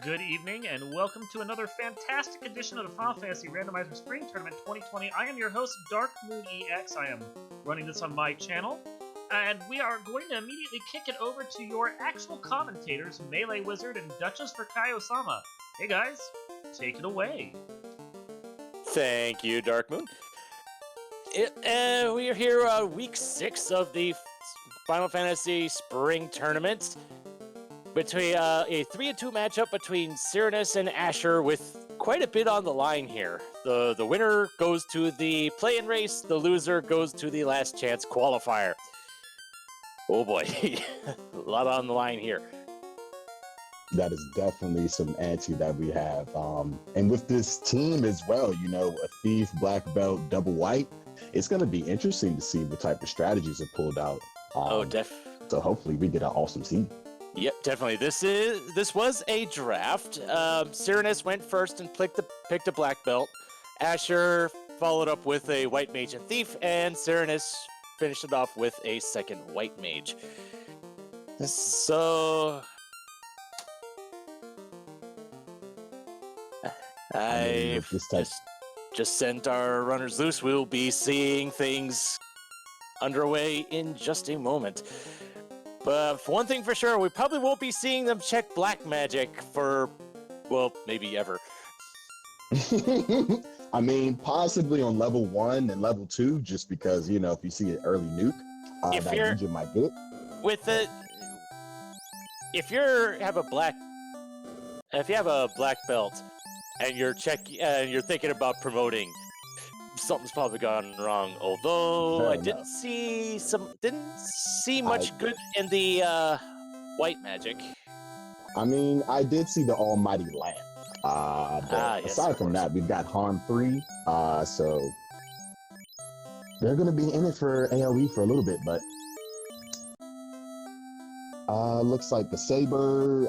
Good evening, and welcome to another fantastic edition of the Final Fantasy Randomizer Spring Tournament 2020. I am your host, Dark Moon EX. I am running this on my channel, and we are going to immediately kick it over to your actual commentators, Melee Wizard and Duchess for Kaio-sama. Hey guys, take it away. Thank you, Dark Moon. We are here on week 6 of the Final Fantasy Spring Tournament. Between a 3-2 matchup between Syraniss and Asher with quite a bit on the line here. The winner goes to the play-in race, the loser goes to the last chance qualifier. Oh boy, a lot on the line here. That is definitely some ante that we have. And with this team as well, you know, a thief, black belt, double white, it's going to be interesting to see what type of strategies are pulled out. So hopefully we get an awesome team. Yep, definitely. This was a draft. Syraniss went first and picked a black belt. Asher followed up with a white mage and thief, and Syraniss finished it off with a second white mage. So I've just sent our runners loose. We'll be seeing things underway in just a moment. But for one thing for sure, we probably won't be seeing them check black magic for, well, maybe ever. I mean, possibly on level 1 and level 2, just because, you know, if you see an early nuke, that ninja might get it. With it, if you have a black belt and you're thinking about promoting, something's probably gone wrong. Although I didn't see much good in the white magic. I mean, I did see the Almighty Lamp. But aside from that, we've got Harm 3. So they're gonna be in it for AoE for a little bit, but looks like the saber,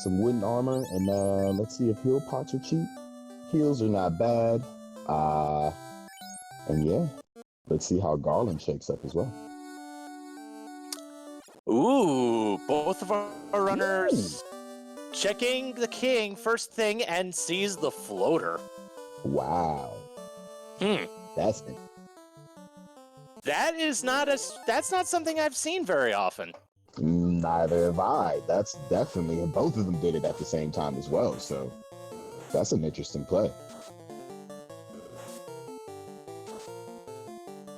some wooden armor, and let's see if heal pots are cheap. Heals are not bad. And yeah, let's see how Garland shakes up as well. Ooh, both of our runners checking the king first thing and sees the floater. Wow. That's it. That's not something I've seen very often. Neither have I. That's definitely, and both of them did it at the same time as well. So that's an interesting play.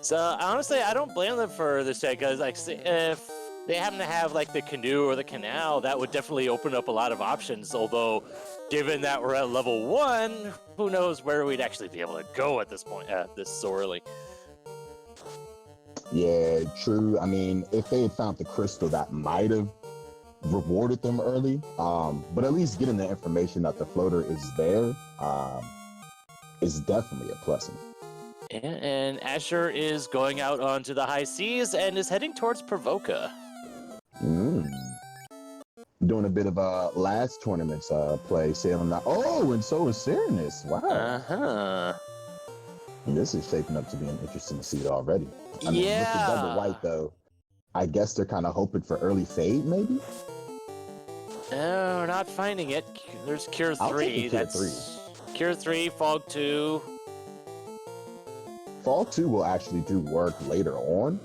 So honestly, I don't blame them for this check, because like if they happen to have like the canoe or the canal, that would definitely open up a lot of options. Although, given that we're at level 1, who knows where we'd actually be able to go at this point, this so early. Yeah, true. I mean, if they had found the crystal, that might have rewarded them early. But at least getting the information that the floater is there is definitely a blessing. And Asher is going out onto the high seas and is heading towards Provoca. Doing a bit of a last tournament's play, sailing out. Oh, and so is Syraniss. Wow. This is shaping up to be interesting to see already. I mean, with the double white, though, I guess they're kind of hoping for early fade, maybe? No, we're not finding it. There's Cure 3. Cure 3, Fog 2. Fall 2 will actually do work later on.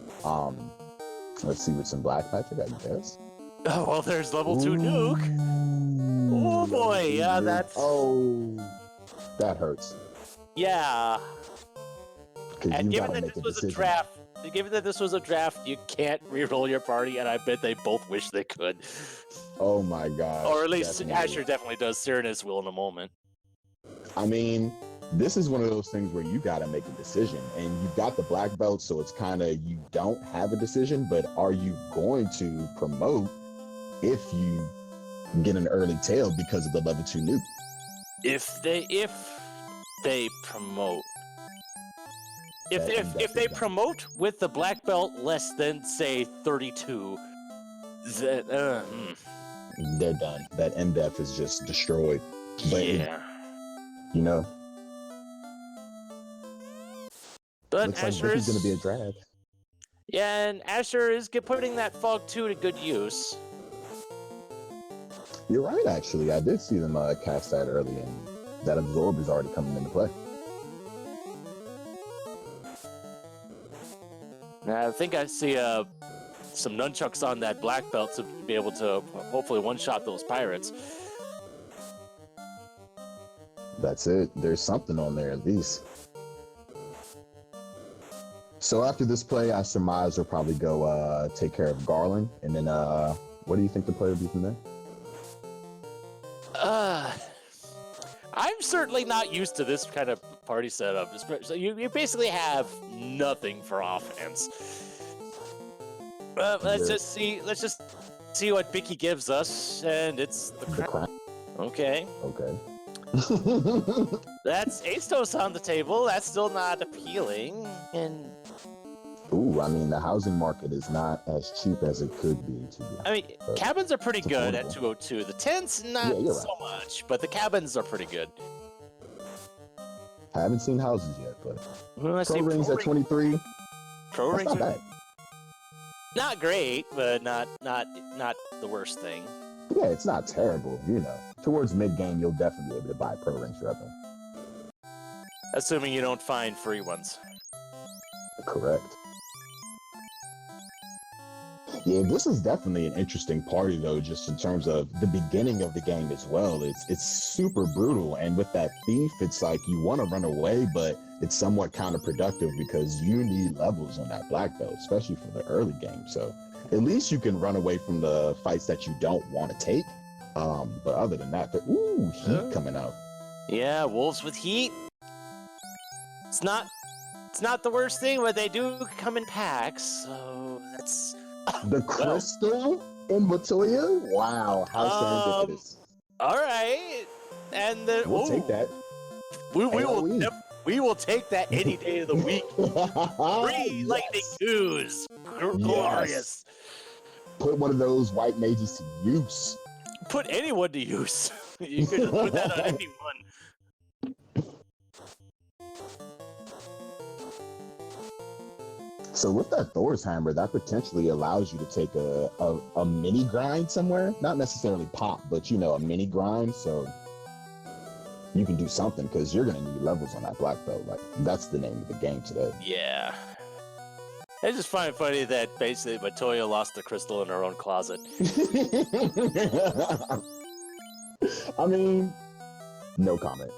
Let's see, with some black magic, I guess. Oh, well, there's level 2 nuke. Oh, boy. Yeah, that's... Oh, that hurts. Yeah. And given that this was a draft, you can't reroll your party, and I bet they both wish they could. Oh, my God. Or at least Asher definitely does. Syraniss will in a moment. I mean, this is one of those things where you got to make a decision, and you got the black belt, so it's kind of, you don't have a decision, but are you going to promote if you get an early tail because of the level 2 nuke? If they promote. If they promote with the black belt less than, say, 32, then they're done. That MDF is just destroyed. But yeah. You know, but looks Asher like this is going to be a drag. Yeah, and Asher is putting that Fog 2 to good use. You're right, actually. I did see them cast that early, and that absorb is already coming into play. I think I see some nunchucks on that black belt to be able to hopefully one-shot those pirates. That's it. There's something on there at least. So after this play, I surmise we'll probably go take care of Garland, and then what do you think the play will be from there? I'm certainly not used to this kind of party setup. So you basically have nothing for offense. Let's just see what Bicky gives us, and it's the crown. Okay. Okay. That's Astos on the table. That's still not appealing. And ooh, I mean, the housing market is not as cheap as it could be. I mean, cabins are pretty good at 202. The tents, not so much, but the cabins are pretty good. I haven't seen houses yet, but pro rings at 23. Pro rings not bad. Not great, but not the worst thing. Yeah, it's not terrible. You know, towards mid game, you'll definitely be able to buy pro rings for them. Assuming you don't find free ones. Correct. Yeah, this is definitely an interesting party, though, just in terms of the beginning of the game as well. It's super brutal, and with that thief, it's like you want to run away, but it's somewhat counterproductive because you need levels on that black belt, especially for the early game. So at least you can run away from the fights that you don't want to take. But other than that, heat coming out. Yeah, wolves with heat. It's not the worst thing, but they do come in packs, so that's... The crystal in Matoya? Wow, how serendipitous. All right. And then we'll take that. We will take that any day of the week. Free lightning ooze. Glorious. Yes. Put one of those white mages to use. Put anyone to use. You could put that on anyone. So with that Thor's Hammer, that potentially allows you to take a mini grind somewhere. Not necessarily pop, but, you know, a mini grind. So you can do something because you're going to need levels on that black belt. Like, that's the name of the game today. Yeah. I just find it funny that basically Matoya lost the crystal in her own closet. I mean, no comment.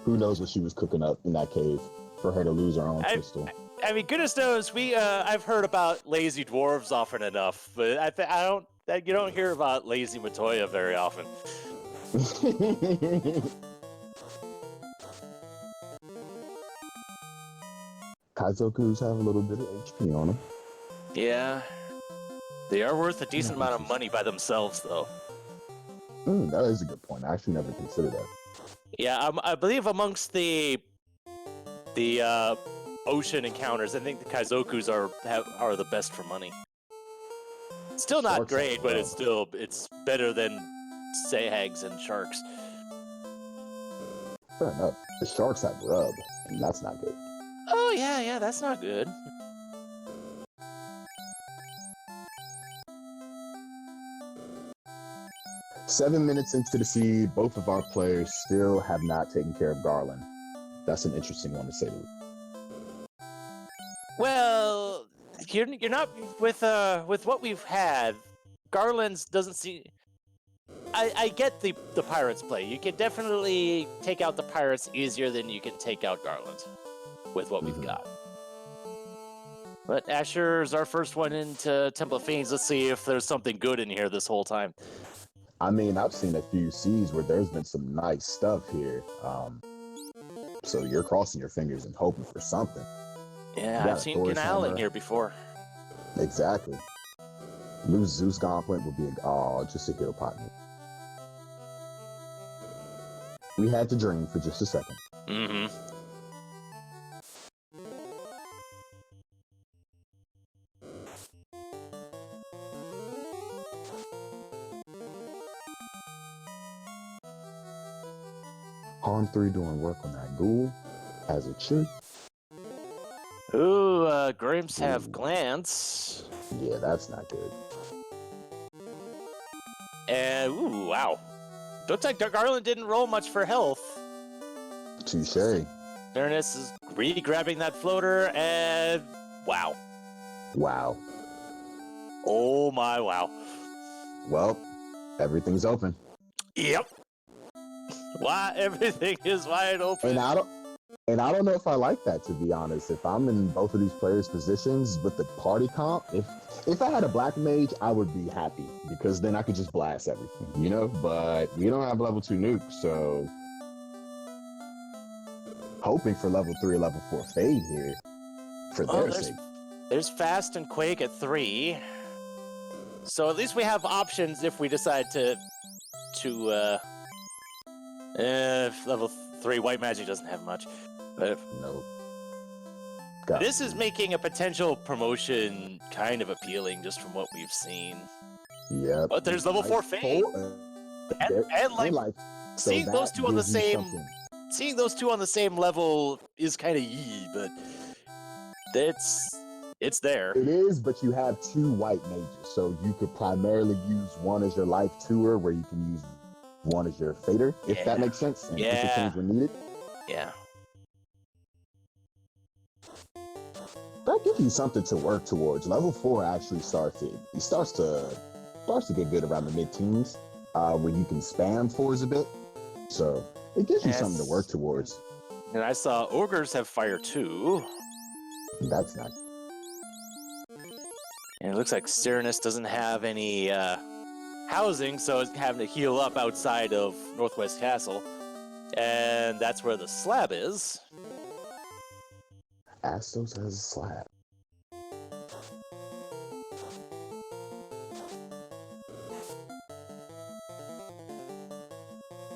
Who knows what she was cooking up in that cave for her to lose her own crystal. I mean, goodness knows, I've heard about lazy dwarves often enough, but you don't hear about lazy Matoya very often. Kaizokus have a little bit of HP on them. Yeah. They are worth a decent amount of money by themselves, though. That is a good point. I actually never considered that. Yeah, I believe amongst the ocean encounters, I think the Kaizokus are the best for money. Still not great, but it's better than Sahags and sharks. Fair enough. The sharks have rub, and that's not good. Oh yeah, that's not good. Seven minutes into the seed, both of our players still have not taken care of Garland. That's an interesting one to say the least. Well, you're not with what we've had. Garland's doesn't seem. I get the pirates play. You can definitely take out the pirates easier than you can take out Garland with what we've got. But Asher's our first one into Temple of Fiends. Let's see if there's something good in here this whole time. I mean, I've seen a few seeds where there's been some nice stuff here. So you're crossing your fingers and hoping for something. Yeah, I've seen Canal in here before. Exactly. Lose Zeus Gauntlet would be just a heal pot. We had to dream for just a second. Mm-hmm. Harm 3 doing work on that ghoul, as it should. Ooh, Grimps have glance. Yeah, that's not good. And, ooh, wow. Looks like Garland didn't roll much for health. Touche. Syraniss is re-grabbing that floater, and wow. Wow. Oh my wow. Well, everything's open. Yep. Why everything is wide open. And I don't know if I like that, to be honest. If I'm in both of these players' positions with the party comp, if I had a black mage, I would be happy because then I could just blast everything, you know? But we don't have level 2 nukes, so hoping for level 3 or level 4 fade here for their sake. There's Fast and Quake at 3. So at least we have options if we decide to level 3 white magic doesn't have much. But No. this is making a potential promotion kind of appealing just from what we've seen. Yep. But there's level 4 fade. And like seeing those two on the same level is kind of yee, but it's there. It is, but you have 2 white mages, so you could primarily use one as your life tour, where you can use one as your fader, if that makes sense. And interchange when needed. Yeah. That gives you something to work towards. Level 4 actually starts to get good around the mid-teens, where you can spam 4s a bit. So it gives you something to work towards. And I saw ogres have fire too. That's nice. And it looks like Syraniss doesn't have any housing, so it's having to heal up outside of Northwest Castle. And that's where the slab is. Astos has a slab.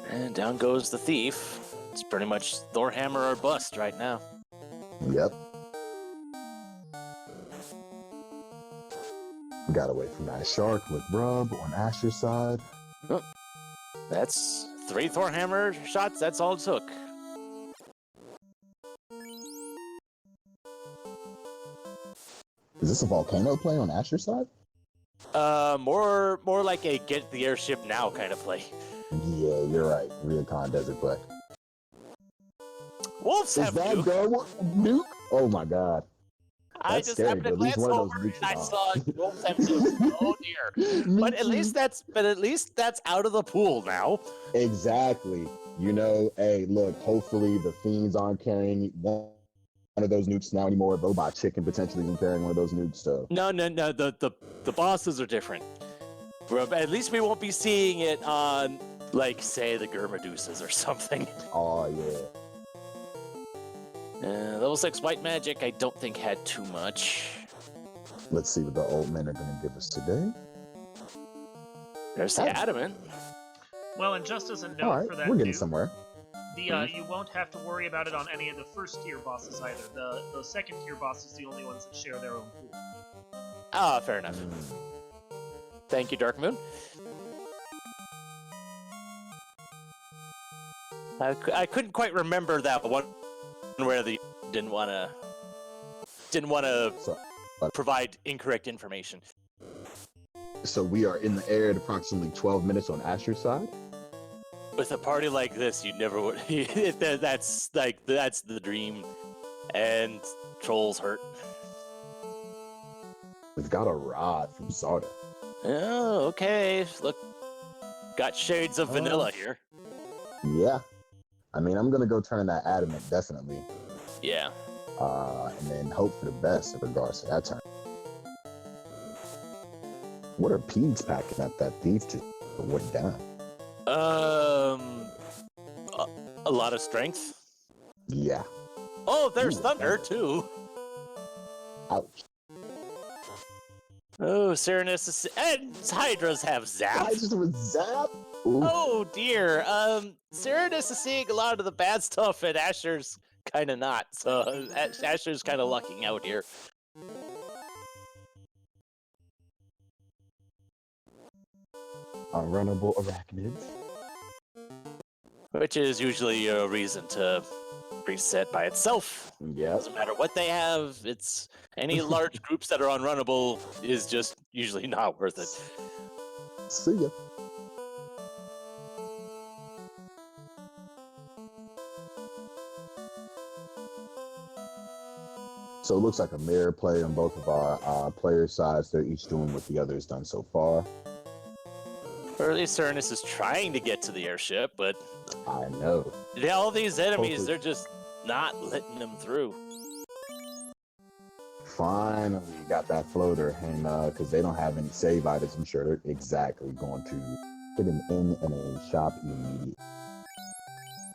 And down goes the thief. It's pretty much Thorhammer or bust right now. Yep. Got away from that shark with Rub on Asher's side. Oh, that's 3 Thorhammer shots. That's all it took. Is this a volcano play on Asher's side? More like a get the airship now kind of play. Yeah, you're right. Recon desert play. Wolves have that nuke? Oh my god. I just happened to glance over and I saw Wolves have nuke. Oh dear. But at least that's out of the pool now. Exactly. You know, hey, look, hopefully the fiends aren't carrying one of those nukes now anymore. Robot Chicken potentially isn't carrying one of those nukes, so. No. The bosses are different. At least we won't be seeing it on, like, say, the Gurmadusas or something. Oh, yeah. Level 6 white magic, I don't think had too much. Let's see what the old men are going to give us today. There's the adamant. Well, and just as a note for that, we're getting somewhere. You won't have to worry about it on any of the first tier bosses either. The second tier bosses are the only ones that share their own pool. Ah, fair enough. Thank you, Dark Moon. I couldn't quite remember that one where they didn't want to provide incorrect information. So we are in the air at approximately 12 minutes on Asher's side. With a party like this, you never would. That's the dream, and trolls hurt. We've got a rod from Sarda. Oh, okay. Look, got shades of vanilla here. Yeah. I mean, I'm going to go turn that adamant, definitely. Yeah. And then hope for the best in regards to that turn. What are Peegs packing up that thief just went down? A lot of strength. Yeah. Oh, there's thunder, too. Ouch. Oh, Syraniss and Hydras have zap. Hydras with zap? Ooh. Oh, dear. Syraniss is seeing a lot of the bad stuff, and Asher's kind of not. So Asher's kind of lucking out here. Unrunnable arachnids. Which is usually a reason to reset by itself. Yeah. Doesn't matter what they have. It's any large groups that are unrunnable is just usually not worth it. See ya. So it looks like a mirror play on both of our player sides. They're each doing what the other has done so far. Or at least Syraniss is trying to get to the airship, but I know. all these enemies, Hopefully. they're just not letting them through. Finally got that floater, and because they don't have any save items, I'm sure they're exactly going to get an in and a shop immediately.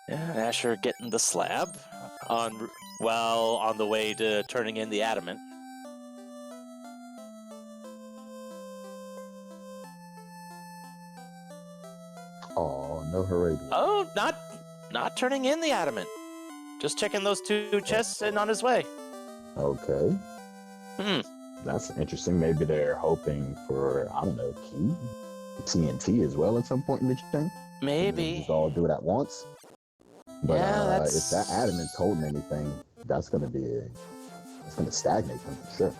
Yeah, Asher getting the slab on the way to turning in the adamant. Oh, no hurry. Oh, not turning in the adamant. Just checking those two chests and on his way. Okay. That's interesting. Maybe they're hoping for, I don't know, key? TNT as well at some point in the chain? Maybe. Just all do it at once? But yeah, if that adamant's holding anything, that's going to it's going to stagnate them for sure.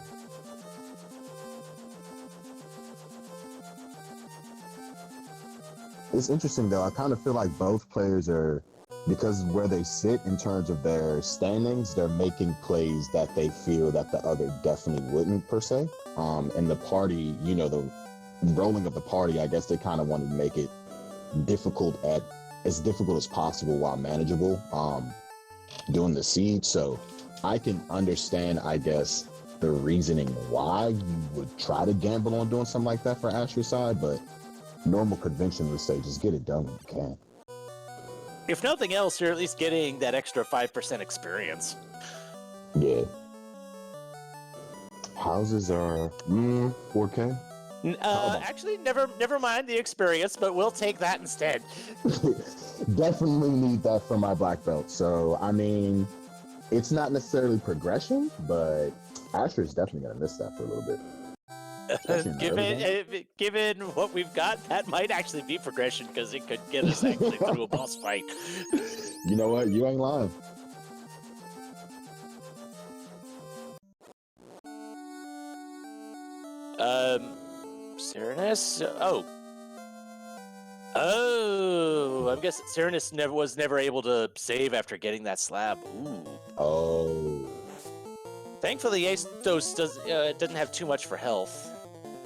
It's interesting though. I kind of feel like both players are, because where they sit in terms of their standings, they're making plays that they feel that the other definitely wouldn't per se. And the party, the rolling of the party, I guess they kind of wanted to make it as difficult as possible while manageable, doing the siege. So I can understand, I guess, the reasoning why you would try to gamble on doing something like that for Asher's side, but normal convention would say just get it done when you can. If nothing else, you're at least getting that extra 5% experience. Yeah. Houses are 4K. Actually, never mind the experience, but we'll take that instead. Definitely need that for my black belt. So, I mean, it's not necessarily progression, but Asher's definitely going to miss that for a little bit. Given what we've got, that might actually be progression because it could get us actually through a boss fight. You know what? You ain't lying. Syraniss? Oh, I guess Syraniss was never able to save after getting that slab. Ooh. Oh. Thankfully, Astos doesn't have too much for health.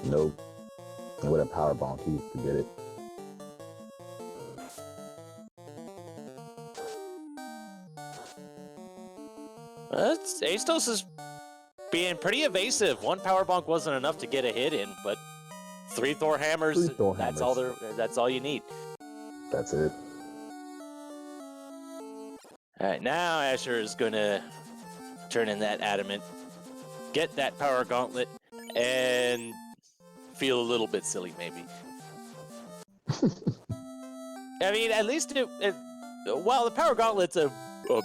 Nope. And with a power bonk, you forget it. Astos is being pretty evasive. One power bonk wasn't enough to get a hit in, but three Thor hammers. That's all you need. That's it. All right, now Asher is gonna turn in that adamant, get that power gauntlet, and feel a little bit silly, maybe. I mean, at least while the power gauntlet's a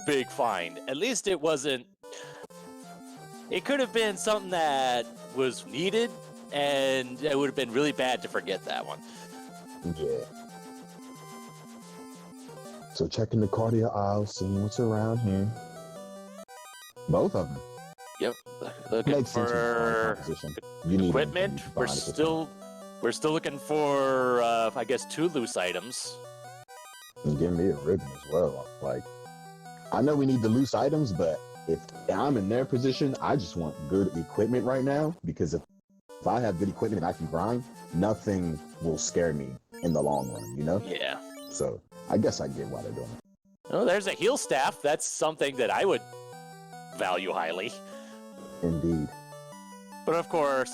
big find, at least it wasn't. It could have been something that was needed, and it would have been really bad to forget that one. Yeah. So checking the cardio aisle, seeing what's around here. Both of them. Yep. Looking for equipment. We're still looking for I guess 2 loose items. And give me a ribbon as well. Like, I know we need the loose items, but if I'm in their position, I just want good equipment right now, because if I have good equipment and I can grind, nothing will scare me in the long run, you know? Yeah. So I guess I get why they're doing it. Oh, there's a heal staff. That's something that I would value highly. Indeed. But of course,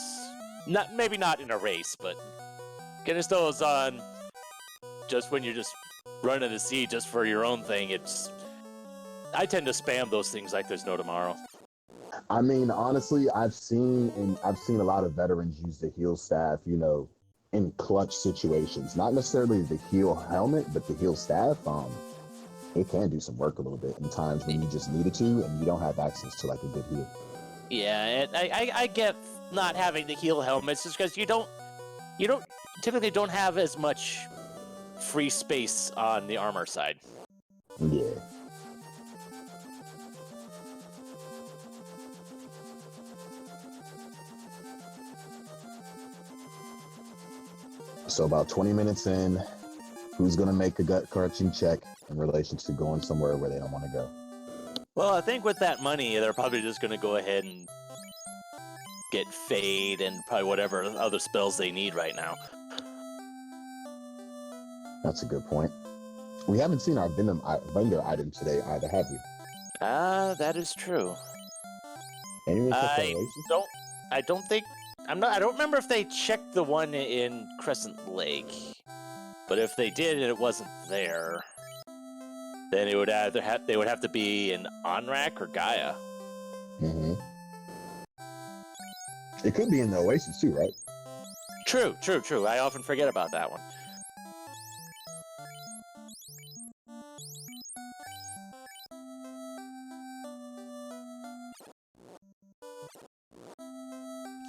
maybe not in a race, but getting those on just when you're just running a siege just for your own thing, I tend to spam those things like there's no tomorrow. I mean, honestly, I've seen a lot of veterans use the heal staff, in clutch situations. Not necessarily the heal helmet, but the heal staff. It can do some work a little bit in times when you just need it to, and you don't have access to like a good heal. Yeah, I get not having the heal helmets just because you typically don't have as much free space on the armor side. Yeah. So about 20 minutes in, who's going to make a gut-crunching check in relation to going somewhere where they don't want to go? Well, I think with that money, they're probably just going to go ahead and get Fade and probably whatever other spells they need right now. That's a good point. We haven't seen our vendor item today either, have we? That is true. Anyone I don't think I don't remember if they checked the one in Crescent Lake. But if they did and it wasn't there, then it would they would have to be in Onrak or Gaia. Mm-hmm. It could be in the Oasis too, right? True. I often forget about that one.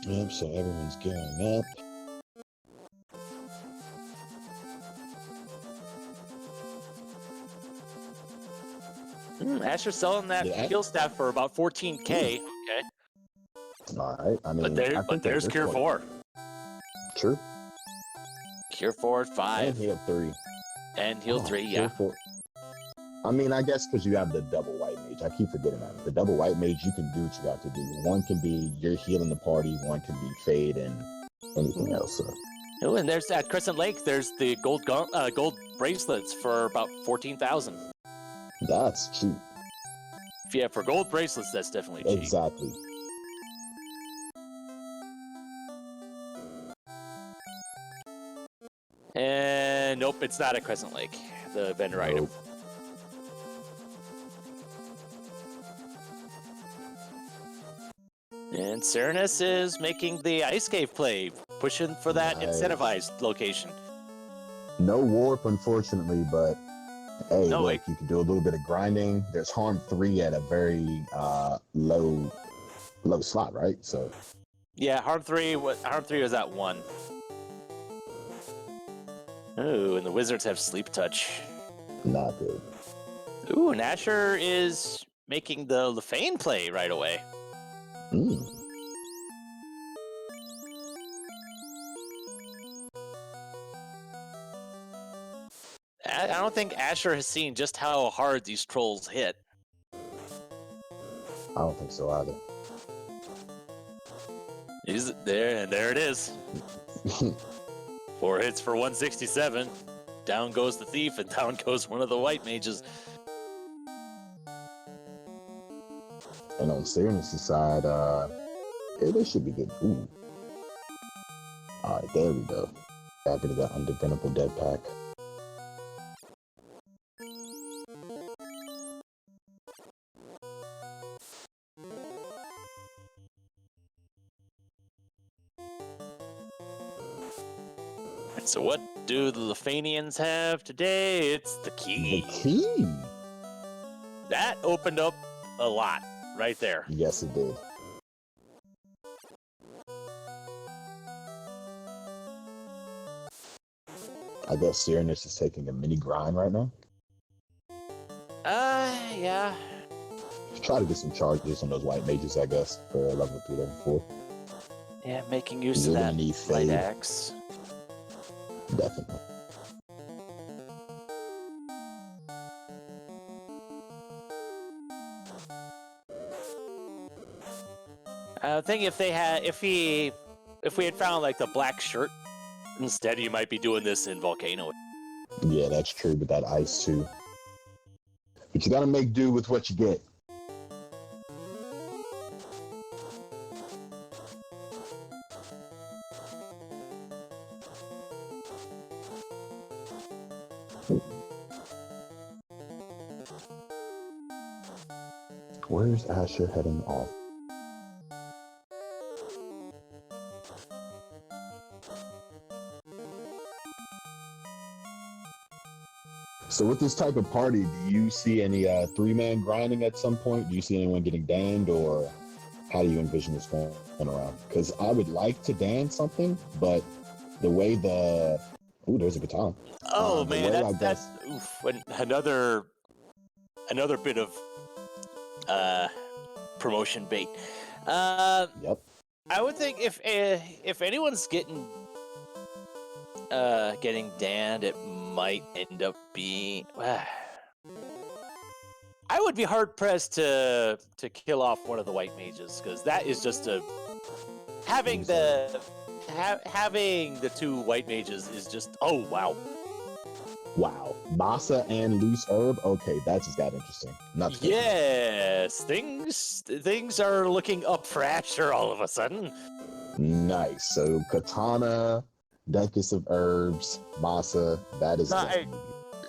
Yep, so everyone's gearing up. Asher's selling that heal staff for about 14K. Okay. All right. I mean, but there's Cure 4. True. Cure 4 at 5. And heal 3. And heal 3, yeah. 4. I mean, I guess because you have the double white mage. I keep forgetting that. The double white mage, you can do what you got to do. One can be you're healing the party. One can be Fade and anything else. So. Oh, and there's at Crescent Lake. There's the gold bracelets for about 14,000. That's cheap. Yeah, for gold bracelets, that's definitely cheap. Exactly. And nope, it's not at Crescent Lake. The vendor item. And Syraniss is making the Ice Cave play, pushing for that incentivized location. No warp, unfortunately, but hey, no, look, you can do a little bit of grinding. There's harm 3 at a very low slot, right? So yeah, harm 3 was at 1. Ooh, and the Wizards have Sleep Touch. Not good. Ooh, and Asher is making the Lefane play right away. I don't think Asher has seen just how hard these trolls hit. I don't think so either. He's there, and there it is. 4 hits for 167. Down goes the thief, and down goes one of the white mages. And on Syraniss' side, they should be good. Ooh. All right, there we go. Back into that Undefinable Dead pack. So what do the Lefanians have today? It's the key. The key? That opened up a lot right there. Yes, it did. I guess Syraniss is taking a mini grind right now. Yeah. Try to get some charges on those white mages, I guess, for level 3, level 4. Yeah, making use of that light axe. Definitely. I think if we had found like the black shirt instead, you might be doing this in Volcano. Yeah, that's true with that ice too. But you gotta make do with what you get. Where's Asher heading off? So with this type of party, do you see any 3-man grinding at some point? Do you see anyone getting danned, or how do you envision this going around? Because I would like to dan something, but the way there's a baton. Oh man, that's another bit of promotion bait. Yep. I would think if anyone's getting danned, it might end up being I would be hard pressed to kill off one of the white mages, because that is just a having the two white mages is just wow. Wow, masa and loose herb. Okay, that just got interesting. Not yes, things are looking up for Asher all of a sudden. Nice. So katana, decus of herbs, masa. That is.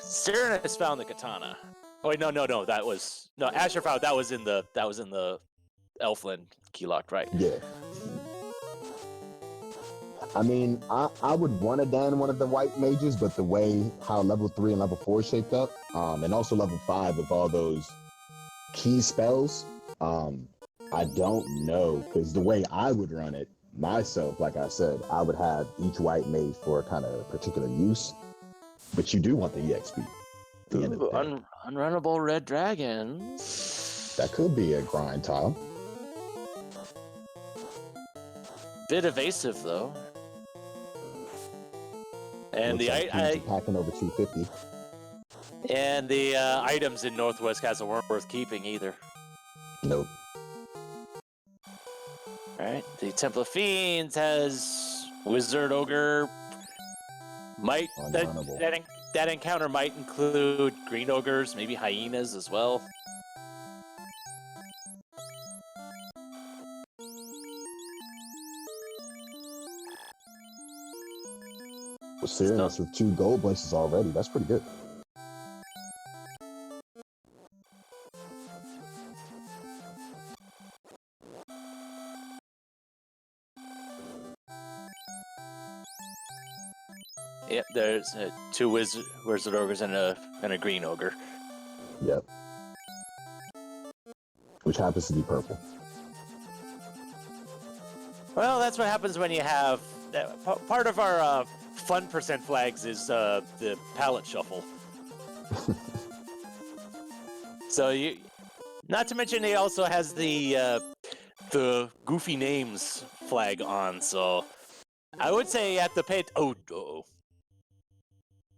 Syraniss found the katana. Oh wait, no. Asher found that was in the Elfland key locked, right? Yeah. I mean, I would want to down one of the white mages, but the way how level 3 and level 4 shaped up, and also level 5 with all those key spells, I don't know, because the way I would run it myself, like I said, I would have each white mage for a kind of particular use, but you do want the EXP. Unrunnable red dragons. That could be a grind tile. Bit evasive though. And looks the like packing over 250. And the items in Northwest Castle weren't worth keeping either. Nope. Alright, the Temple of Fiends has Wizard Ogre. Might that encounter might include green ogres, maybe hyenas as well. With Syraniss with 2 gold places already, that's pretty good. Yep, there's 2 wizard ogres and a green ogre. Yep. Which happens to be purple. Well, that's what happens when you have part of our fun percent flags is the palette shuffle. So not to mention he also has the goofy names flag on. So I would say you have to pay. Oh.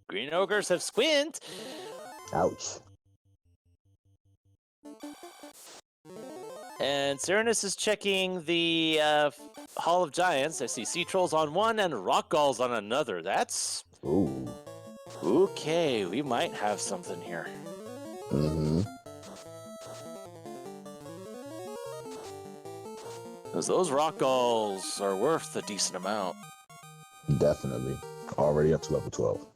Green ogres have squint. Ouch. And Syraniss is checking the Hall of Giants. I see sea trolls on one and rock galls on another. That's... Ooh. Okay, we might have something here. Mm-hmm. Because those rock galls are worth a decent amount. Definitely. Already up to level 12.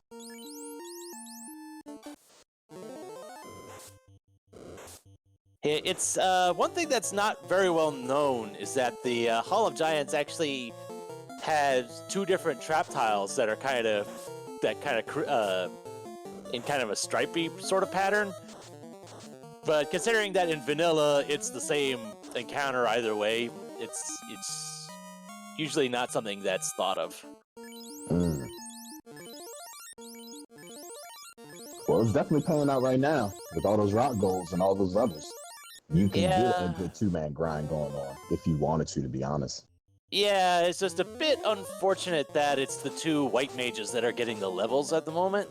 It's one thing that's not very well known is that the Hall of Giants actually has 2 different trap tiles that are in kind of a stripy sort of pattern. But considering that in vanilla it's the same encounter either way, it's usually not something that's thought of. Mm. Well, it's definitely paying out right now with all those rock goals and all those levels. You can get a good 2-man grind going on if you wanted to be honest. Yeah, it's just a bit unfortunate that it's the 2 white mages that are getting the levels at the moment.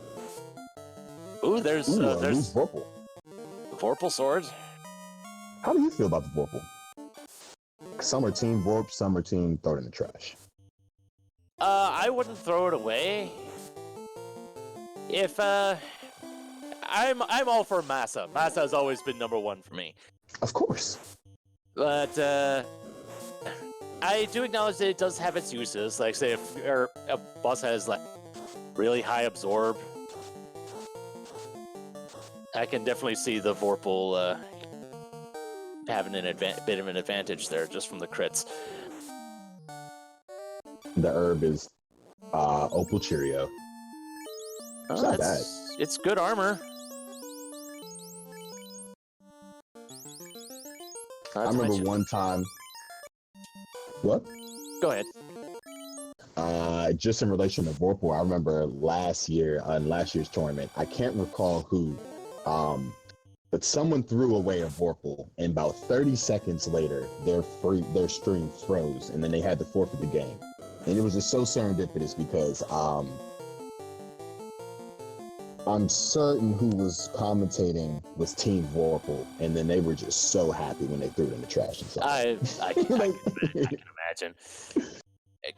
Ooh, there's Vorpal. Vorpal sword. How do you feel about the Vorpal? Some are team Vorp, some are team throw it in the trash. I wouldn't throw it away. If I'm all for Masa. Masa has always been number 1 for me. Of course. But I do acknowledge that it does have its uses. Like, say, if a boss has like really high absorb, I can definitely see the Vorpal having bit of an advantage there just from the crits. The herb is Opal Cheerio. It's not bad. It's good armor. I remember one time. What? Go ahead. Just in relation to Vorpal, I remember last year, in last year's tournament, I can't recall who, but someone threw away a Vorpal, and about 30 seconds later, their stream froze, and then they had to forfeit the game. And it was just so serendipitous because I'm certain who was commentating was Team Vorpal, and then they were just so happy when they threw it in the trash and stuff. I can imagine.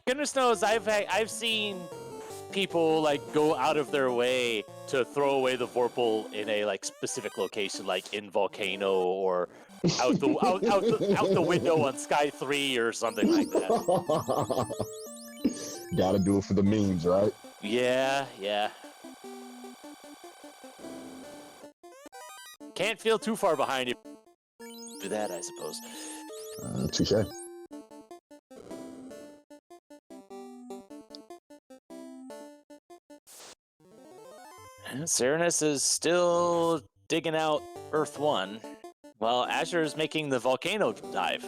Goodness knows, I've seen people like go out of their way to throw away the Vorpal in a like specific location, like in Volcano or out the window on Sky 3 or something like that. Gotta do it for the memes, right? Yeah. Can't feel too far behind you for that, I suppose. Touche. Syraniss is still digging out Earth 1, while Asher is making the volcano dive.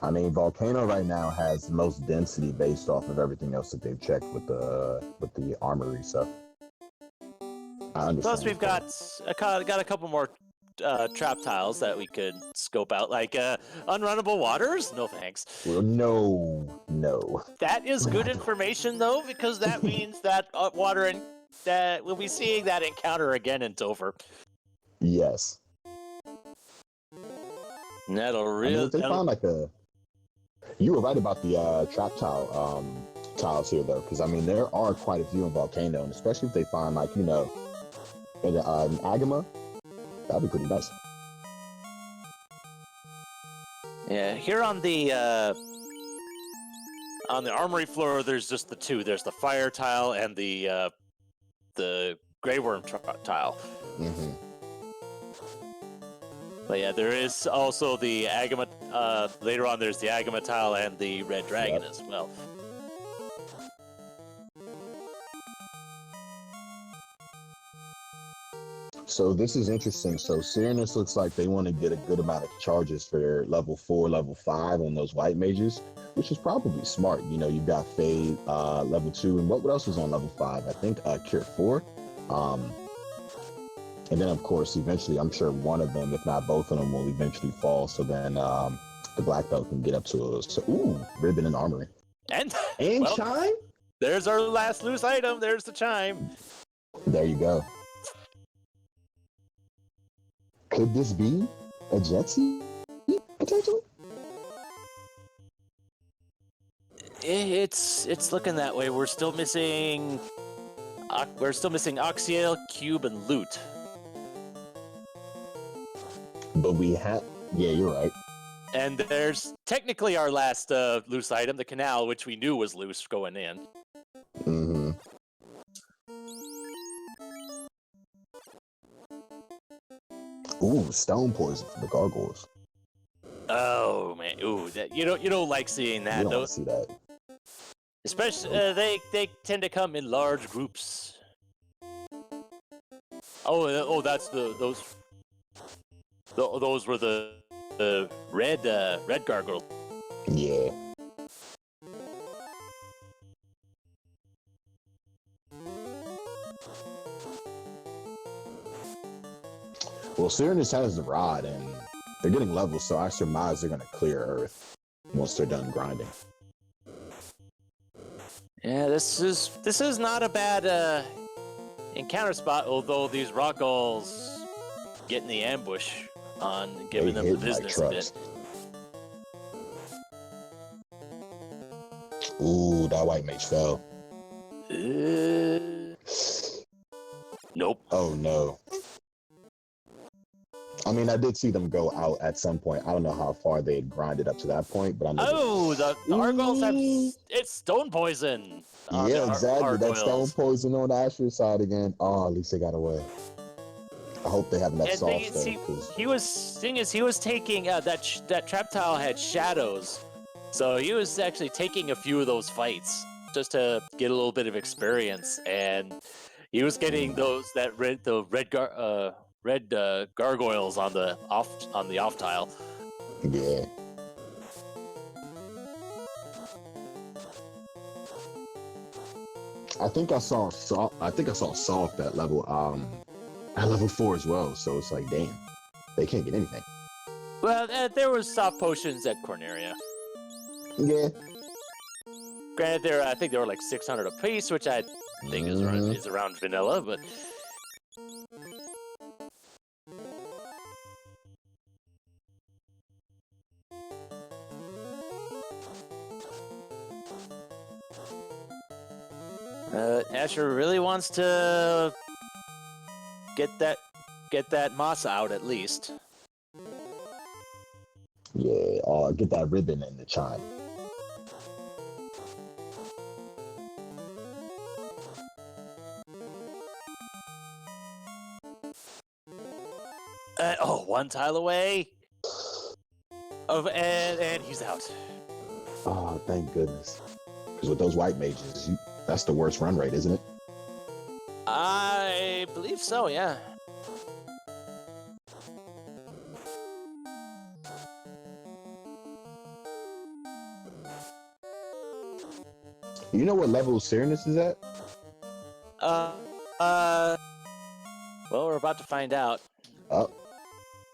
I mean, Volcano right now has the most density based off of everything else that they've checked with the armory, so I understand. Plus, we've got a couple more trap tiles that we could scope out, like unrunnable waters. No thanks. Well, no. That is good information, though, because that means that water and that we'll be seeing that encounter again in Dover. Yes. And that'll really. I mean, if they found like a. You were right about the trap tile tiles here, though, because I mean there are quite a few in Volcano, and especially if they find like an Agama, that'd be pretty nice. Yeah, here on the armory floor, there's just the two. There's the fire tile and the Grey Worm tile. Mm-hmm. But yeah, there is also the Agama. Later on, there's the Agama tile and the Red Dragon as well. So this is interesting. So Syraniss looks like they want to get a good amount of charges for their level 4, level 5 on those white mages, which is probably smart. You know, you've got Fade, level 2, and what else was on level 5? I think Cure 4. And then, of course, eventually, I'm sure one of them, if not both of them, will eventually fall. So then the black belt can get up to ribbon and armory. And well, chime? There's our last loose item. There's the chime. There you go. Could this be a Jetsi potentially? It's looking that way. We're still missing Oxiel, Cube, and Loot. But we have, yeah, you're right. And there's technically our last loose item, the canal, which we knew was loose going in. Mm-hmm. Ooh, stone poison for the gargoyles. Oh man, ooh, you don't like seeing that. You don't want to see that. Especially they tend to come in large groups. That's those were the red gargoyle. Yeah. Well, Syraniss has the rod, and they're getting levels, so I surmise they're going to clear Earth once they're done grinding. Yeah, this is not a bad encounter spot, although these rock galls get in the ambush on giving them the business a bit. Ooh, that white mage fell. Nope. Oh no. I mean, I did see them go out at some point. I don't know how far they had grinded up to that point, but I know. The Argos have it's stone poison. Yeah, exactly. That stone poison on Asher's side again. Oh, at least they got away. I hope they have enough soft stuff. He was taking that trap tile had shadows, so he was actually taking a few of those fights just to get a little bit of experience, and he was getting red gargoyles on the off tile. Yeah. I think I saw soft at level 4 as well. So it's like, damn, they can't get anything. Well, there was soft potions at Corneria. Yeah. Granted, I think they were like 600 apiece, which I think is around vanilla, but. Asher really wants to get that masa out at least. Yeah, get that ribbon in the chime. One tile away. And he's out. Oh, thank goodness. Because with those white mages, that's the worst run rate, isn't it? I believe so, yeah. You know what level Syraniss is at? Well, we're about to find out. Oh.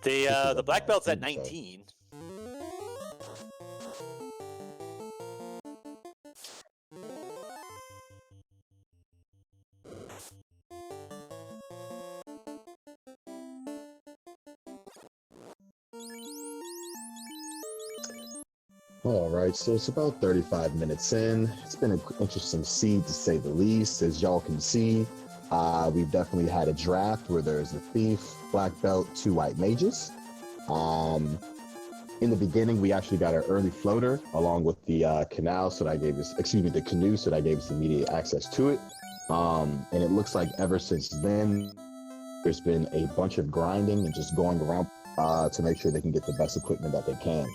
The black belt's at 19. All right, so it's about 35 minutes in. It's been an interesting seed, to say the least. As y'all can see, we've definitely had a draft where there's a thief, black belt, 2 white mages. In the beginning, we actually got our early floater along with the canoe, so that gave us immediate access to it. And it looks like ever since then, there's been a bunch of grinding and just going around to make sure they can get the best equipment that they can.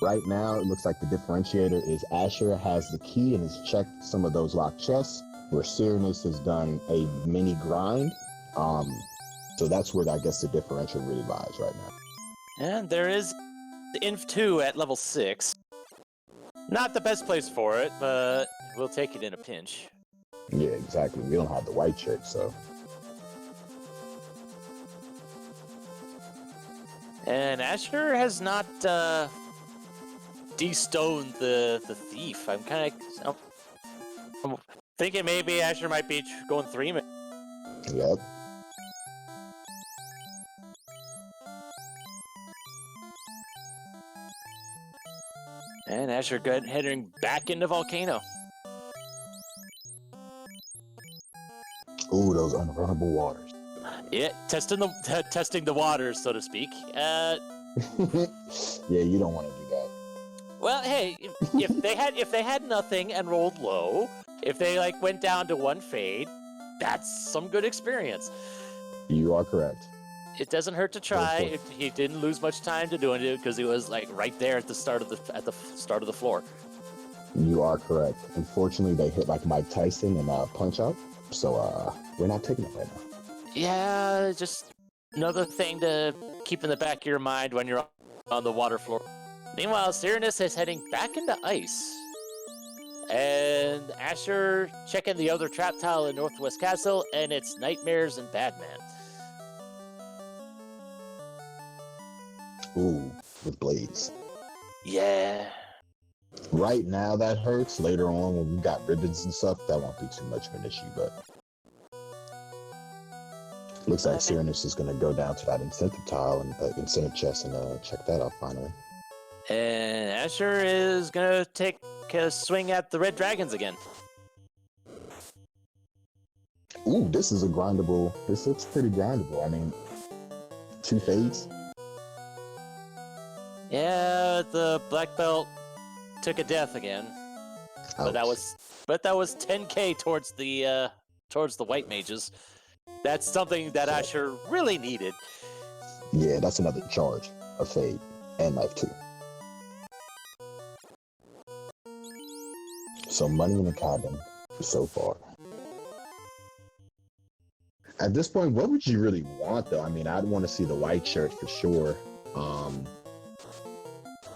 Right now, it looks like the differentiator is Asher has the key and has checked some of those locked chests, where Syraniss has done a mini grind. So that's where I guess the differential really lies right now. And there is the Inf 2 at level 6. Not the best place for it, but we'll take it in a pinch. Yeah, exactly. We don't have the white chick, so. And Asher has not de-stoned the thief. I'm thinking maybe Asher might be going 3 minutes. Yep. And Asher heading back into Volcano. Ooh, those unrunnable waters. Yeah, testing the waters, so to speak. Yeah, you don't want to do that. Well, hey, if they had nothing and rolled low, if they went down to 1 fade, that's some good experience. You are correct. It doesn't hurt to try. He didn't lose much time to doing it because he was right there at the start of the floor. You are correct. Unfortunately, they hit like Mike Tyson and Punch Out, so we're not taking it right now. Yeah, just another thing to keep in the back of your mind when you're on the water floor. Meanwhile, Syraniss is heading back into ice. And Asher checking the other trap tile in Northwest Castle, and it's Nightmares and Badman. Ooh, with blades. Yeah. Right now, that hurts. Later on, when we got ribbons and stuff, that won't be too much of an issue, but looks like Syraniss is going to go down to that incentive tile and incentive chest and check that out finally. And Asher is going to take a swing at the red dragons again. Ooh, this is a grindable. This looks pretty grindable. I mean, 2 fades. Yeah, the black belt took a death again. But that was 10k towards the white mages. That's something that Asher really needed. Yeah, that's another charge, a fade, and life 2. So money in the cabin so far. At this point, what would you really want, though? I mean, I'd want to see the white shirt for sure.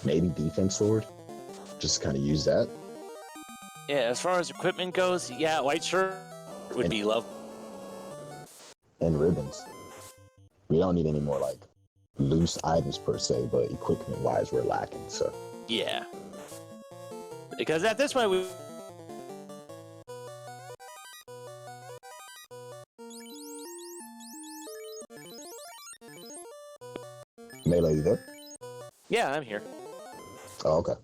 Maybe defense sword. Just kind of use that. Yeah, as far as equipment goes, yeah, white shirt would be love. And ribbons. We don't need any more loose items per se, but equipment-wise, we're lacking. So yeah, because at this point Melee, you there? Yeah, I'm here. Oh, okay.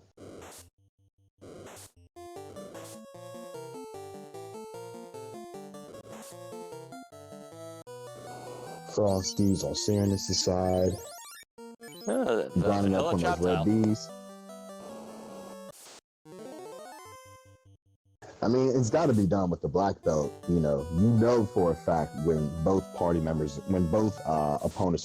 Frosties on Syraniss' side. Grinding up on those red bees. I mean, it's got to be done with the black belt. You know for a fact when both opponents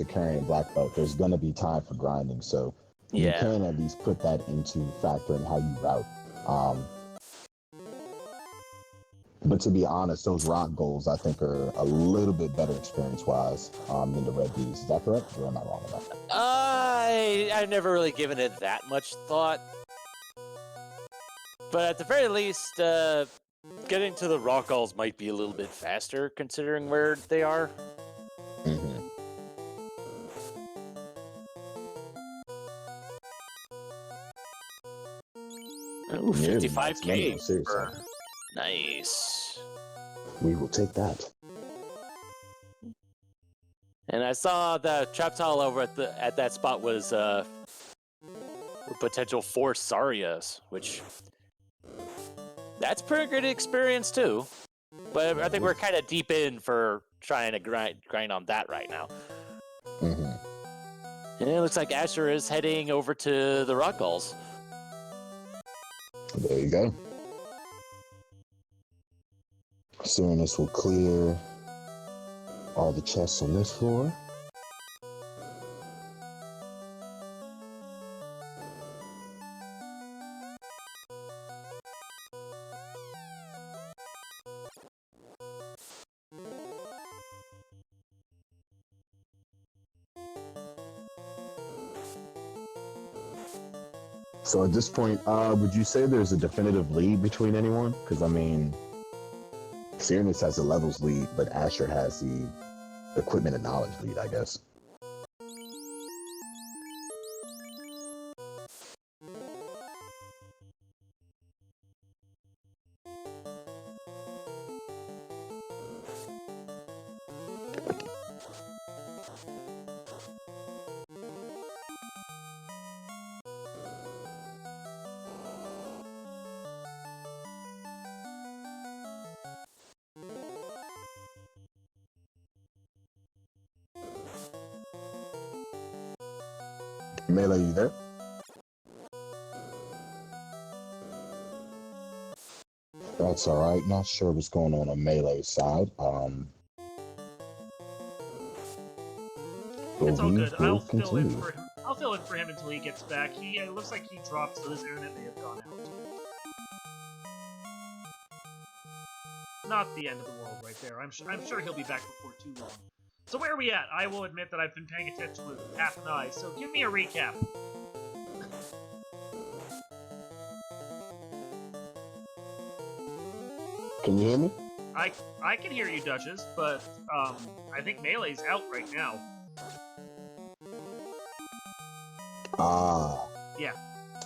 are carrying black belt, there's going to be time for grinding. So you can at least put that into factor in how you route. But to be honest, those rock goals I think are a little bit better experience-wise than the red bees. Is that correct, or am I wrong about that? I've never really given it that much thought. But at the very least, getting to the rock galls might be a little bit faster, considering where they are. Mm-hmm. Ooh, 55K. Seriously. Nice. We will take that. And I saw the trap tile over at that spot was a potential for Syraniss, which that's pretty good experience too. But I think we're kind of deep in for trying to grind on that right now. Mm-hmm. And it looks like Asher is heading over to the rock galls. There you go. Syraniss will clear all the chests on this floor. So at this point, would you say there's a definitive lead between anyone? Because, I mean, Syraniss has the levels lead, but Asher has the equipment and knowledge lead, I guess. Melee, you there? That's all right. Not sure what's going on Melee's side. It's all good. I'll fill in for him. I'll fill in for him until he gets back. It looks like he dropped, so his internet may have gone out. Not the end of the world right there. I'm sure he'll be back before too long. So where are we at? I will admit that I've been paying attention with half an eye, so give me a recap. Can you hear me? I can hear you, Duchess, but I think Melee's out right now. Yeah.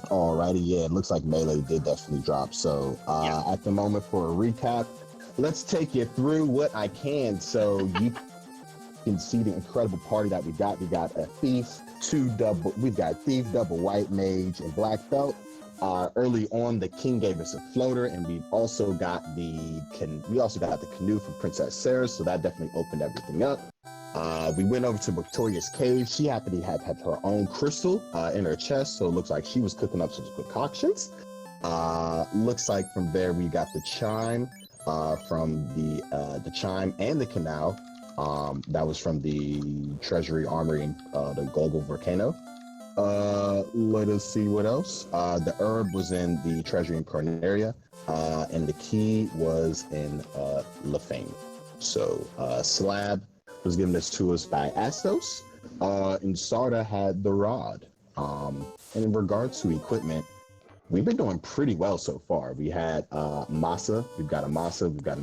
Alrighty, yeah, it looks like Melee did definitely drop. So at the moment for a recap, let's take you through what I can so you can see the incredible party that we got. We got a thief, we've got thief, double white mage, and black belt. Early on, the king gave us a floater, and we also got the canoe from Princess Sarah, so that definitely opened everything up. We went over to Victoria's cave. She happened to have her own crystal in her chest, so it looks like she was cooking up some concoctions. Looks like from there we got the chime from the chime and the canal. That was from the treasury armory in the Golgo volcano. Let us see what else. The herb was in the treasury in Corneria, and the key was in Lefane. So slab was given this to us by Astos, and Sarda had the rod. And in regards to equipment, we've been doing pretty well so far. We had Masa, we've got an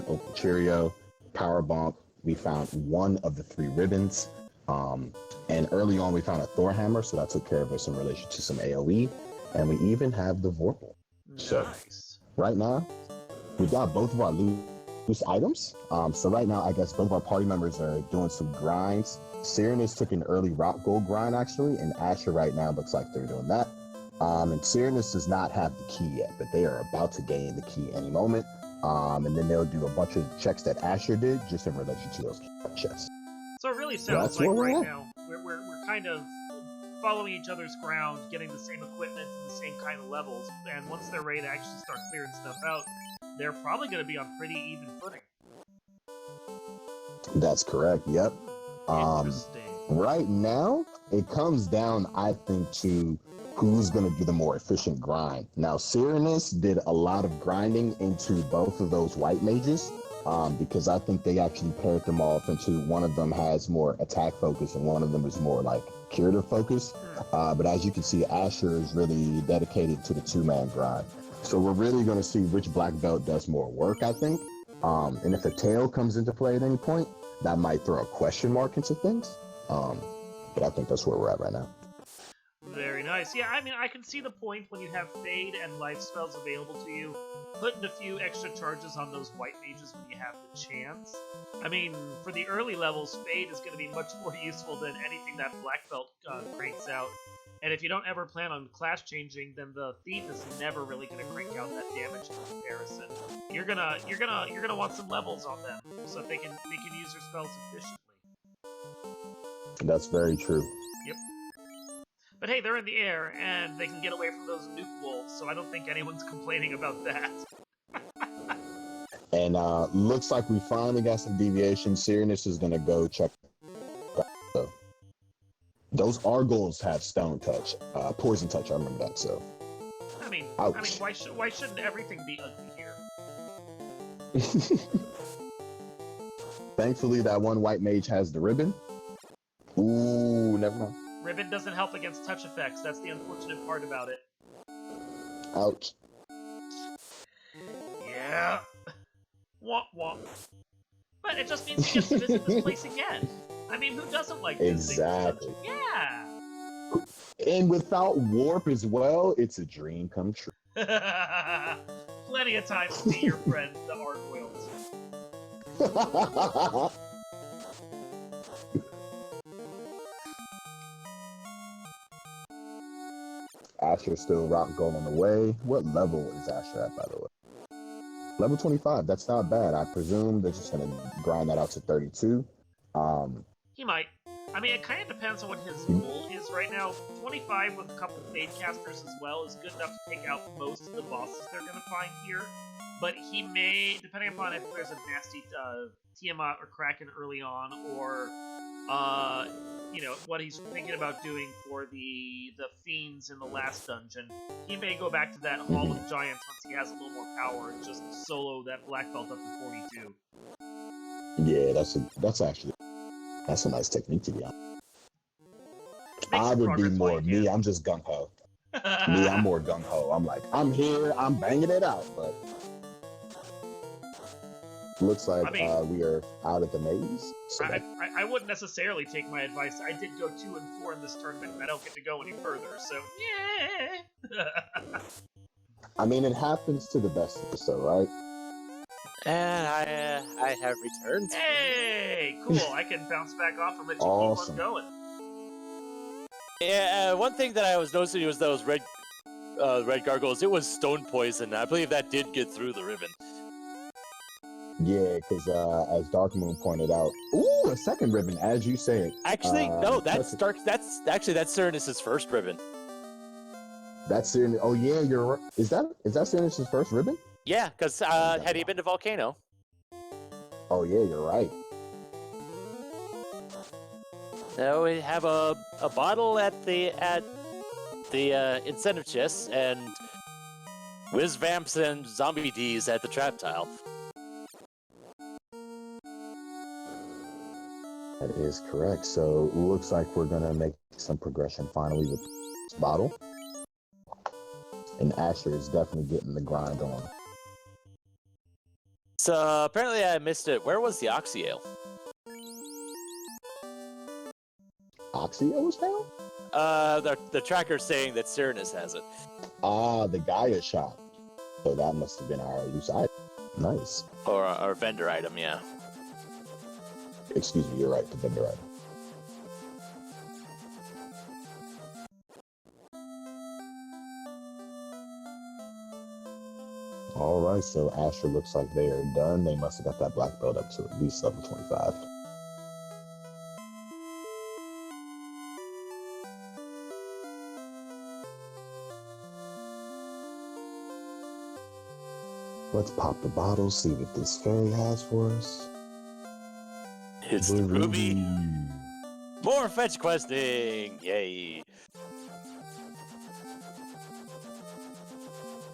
Open Cheerio, Power Bonk. We found one of the 3 ribbons. And early on, we found a Thor hammer, so that took care of us in relation to some AoE. And we even have the Vorpal. Nice. So right now, we got both of our loot loose items. So right now, I guess both of our party members are doing some grinds. Syraniss took an early rock gold grind actually, and Asher right now looks like they're doing that. And Syraniss does not have the key yet, but they are about to gain the key any moment. And then they'll do a bunch of checks that Asher did just in relation to those checks. So it really sounds like right now we're kind of following each other's ground, getting the same equipment and the same kind of levels, and once they're ready to actually start clearing stuff out, they're probably going to be on pretty even footing. That's correct, yep. Interesting. Right now, it comes down, I think, to who's going to do the more efficient grind. Now, Syraniss did a lot of grinding into both of those white mages, because I think they actually paired them off into one of them has more attack focus and one of them is more like curative focus. But as you can see, Asher is really dedicated to the two-man grind. So we're really going to see which black belt does more work, I think. And if a tail comes into play at any point, that might throw a question mark into things. But I think that's where we're at right now. Very nice. Yeah, I mean, I can see the point when you have Fade and Life spells available to you, putting a few extra charges on those white mages when you have the chance. I mean, for the early levels, Fade is going to be much more useful than anything that Black Belt cranks out. And if you don't ever plan on class changing, then the Thief is never really going to crank out that damage in comparison. You're gonna want some levels on them so that they can use their spells efficiently. That's very true. Yep. But hey, they're in the air, and they can get away from those nuke wolves, so I don't think anyone's complaining about that. And looks like we finally got some deviation. Syraniss is going to go check. Those Argos have stone touch, poison touch, I remember that, so. I mean, why shouldn't everything be ugly here? Thankfully, that one white mage has the ribbon. Ooh, never mind. Ribbon doesn't help against touch effects. That's the unfortunate part about it. Ouch. Yeah. Womp womp. But it just means he gets to visit this place again. I mean, who doesn't like visiting? Exactly. Yeah. And without warp as well, it's a dream come true. Plenty of time to see your friend, the Argoyles. Asher's still rock gold on the way. What level is Asher at, by the way? Level 25. That's not bad. I presume they're just going to grind that out to 32. He might. I mean, it kind of depends on what his goal is right now. 25 with a couple of Fade casters as well is good enough to take out most of the bosses they're going to find here. But he may, depending upon if there's a nasty Tiamat or Kraken early on, or you know, what he's thinking about doing for the fiends in the last dungeon, he may go back to that Hall of Giants once he has a little more power and just solo that black belt up to 42. Yeah, that's a nice technique to be honest. I would be more me. I'm just gung ho. Me, I'm more gung ho. I'm like, I'm here. I'm banging it out, but. Looks like we are out of the maze. So I wouldn't necessarily take my advice. I did go 2 and 4 in this tournament, and I don't get to go any further, so yeah. I mean, it happens to the best of us, though, right? And I have returned. Hey, cool! I can bounce back off and let you awesome. Keep on going. Yeah, one thing that I was noticing was those red gargoyles. It was stone poison. I believe that did get through the ribbon. Yeah, because as Dark Moon pointed out, ooh, a second ribbon, as you say it. Actually, no, that's Dark. That's Syraniss' first ribbon. That's Syraniss. Oh yeah, you're right. Is that Syraniss' first ribbon? Yeah, because had he been to Volcano? Oh yeah, you're right. Now we have a bottle at the incentive chest and whiz vamps and zombie D's at the trap tile. That is correct. So it looks like we're gonna make some progression finally with this bottle. And Asher is definitely getting the grind on. So apparently I missed it. Where was the Oxyale? Oxyale was found? The tracker's saying that Syraniss has it. Ah, the Gaia shop. So that must have been our loose item. Nice. Or vendor item, yeah. Excuse me, you're right, the vendor item. All right, so Asher looks like they are done. They must have got that black belt up to at least level 25. Let's pop the bottle, see what this fairy has for us. It's the ruby. More fetch questing! Yay!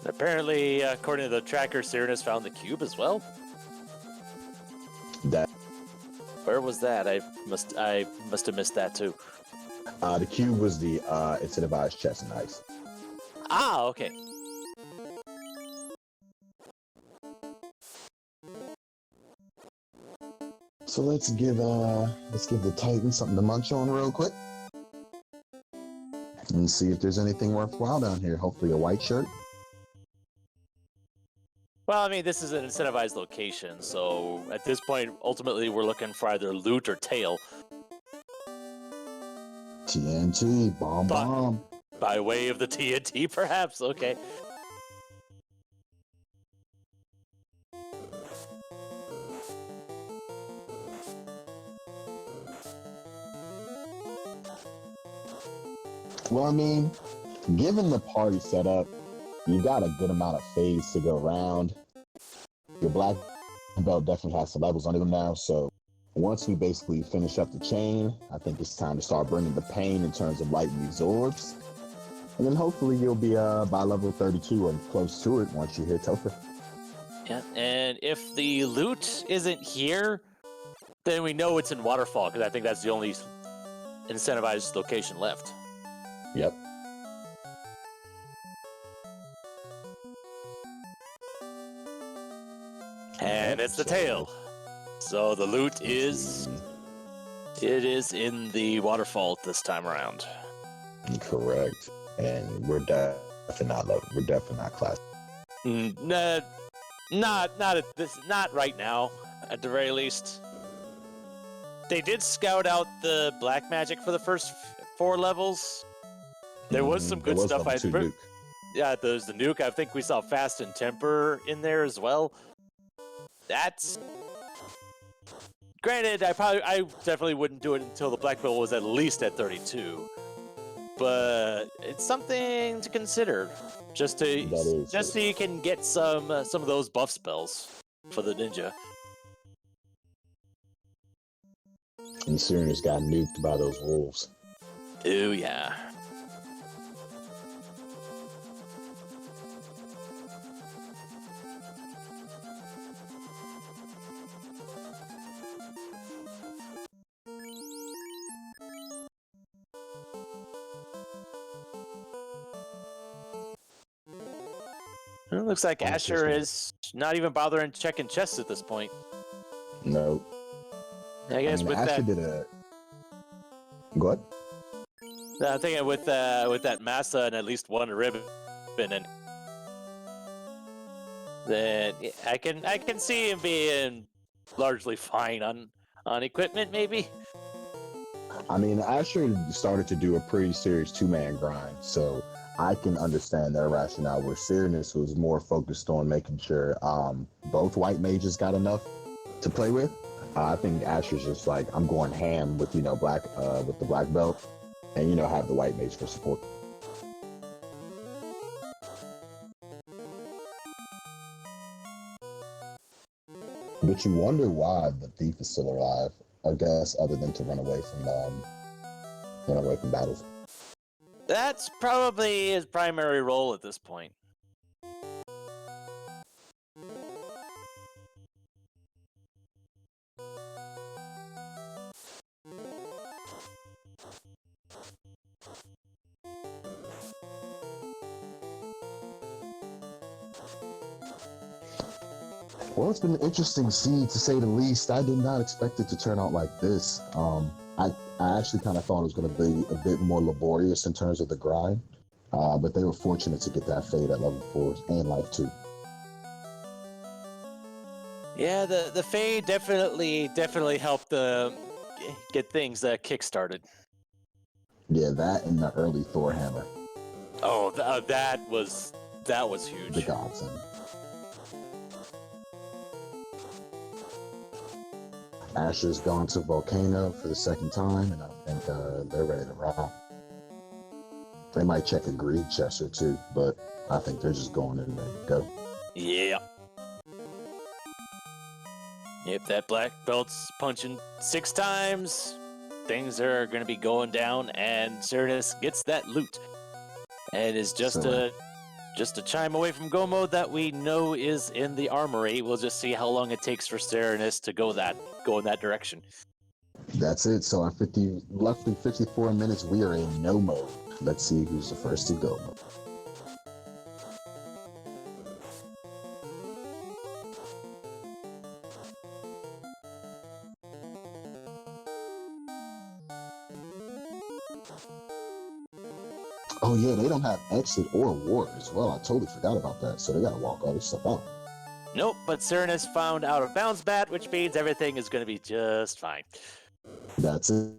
Apparently, according to the tracker, Syraniss found the cube as well. Where was that? I must have missed that too. The cube was the incentivized chest and ice. Ah, okay. So let's give the Titan something to munch on real quick. And see if there's anything worthwhile down here. Hopefully a white shirt. Well, I mean, this is an incentivized location, so at this point, ultimately, we're looking for either loot or tail. TNT, bomb. By way of the TNT, perhaps? Okay. Well, I mean, given the party setup, you got a good amount of phase to go around. Your black belt definitely has some levels under them now, so once we basically finish up the chain, I think it's time to start bringing the pain in terms of lighting these orbs. And then hopefully you'll be by level 32 or close to it once you hit Topher. Yeah, and if the loot isn't here, then we know it's in Waterfall, because I think that's the only incentivized location left. Yep. And it's the tail. So the loot is... It is in the Waterfall this time around. Correct. And we're definitely not low. We're definitely not class. Not right now, at the very least. They did scout out the black magic for the first 4 levels. There was some good stuff. Yeah, there's the nuke. I think we saw Fast and Temper in there as well. That's... Granted, I definitely wouldn't do it until the black belt was at least at 32. But it's something to consider, just so you can get some of those buff spells for the ninja. And Syraniss got nuked by those wolves. Ooh, yeah. It looks like Asher is not even bothering checking chests at this point. No. I guess with Asher that. Did a... Go ahead. I'm thinking with that massa and at least one ribbon, and then I can see him being largely fine on equipment, maybe. I mean, Asher started to do a pretty serious 2-man grind, so I can understand their rationale where Syraniss was more focused on making sure both white mages got enough to play with. I think Asher's just like, I'm going ham with, black with the black belt and, have the white mage for support. But you wonder why the thief is still alive, I guess, other than to run away from battles. That's probably his primary role at this point. Well, it's been an interesting scene, to say the least. I did not expect it to turn out like this. I actually kind of thought it was going to be a bit more laborious in terms of the grind, but they were fortunate to get that fade at level 4 and life 2. Yeah, the Fae definitely helped get things kick-started. Yeah, that and the early Thor hammer. Oh, that was huge. The godsend. Asher's gone to Volcano for the second time, and I think they're ready to rock. They might check a greed chest or two, but I think they're just going in ready to go. Yeah. Yep, that black belt's punching 6 times. Things are going to be going down, and Syraniss gets that loot. And is just a chime away from go mode that we know is in the armory. We'll just see how long it takes for Syraniss to go in that direction. That's it. So in roughly 54 minutes, we are in no mode. Let's see who's the first to go. Oh yeah, they don't have exit or ward as well. I totally forgot about that. So they gotta walk all this stuff out. Nope, but Syraniss found out of bounds bat, which means everything is going to be just fine. That's it.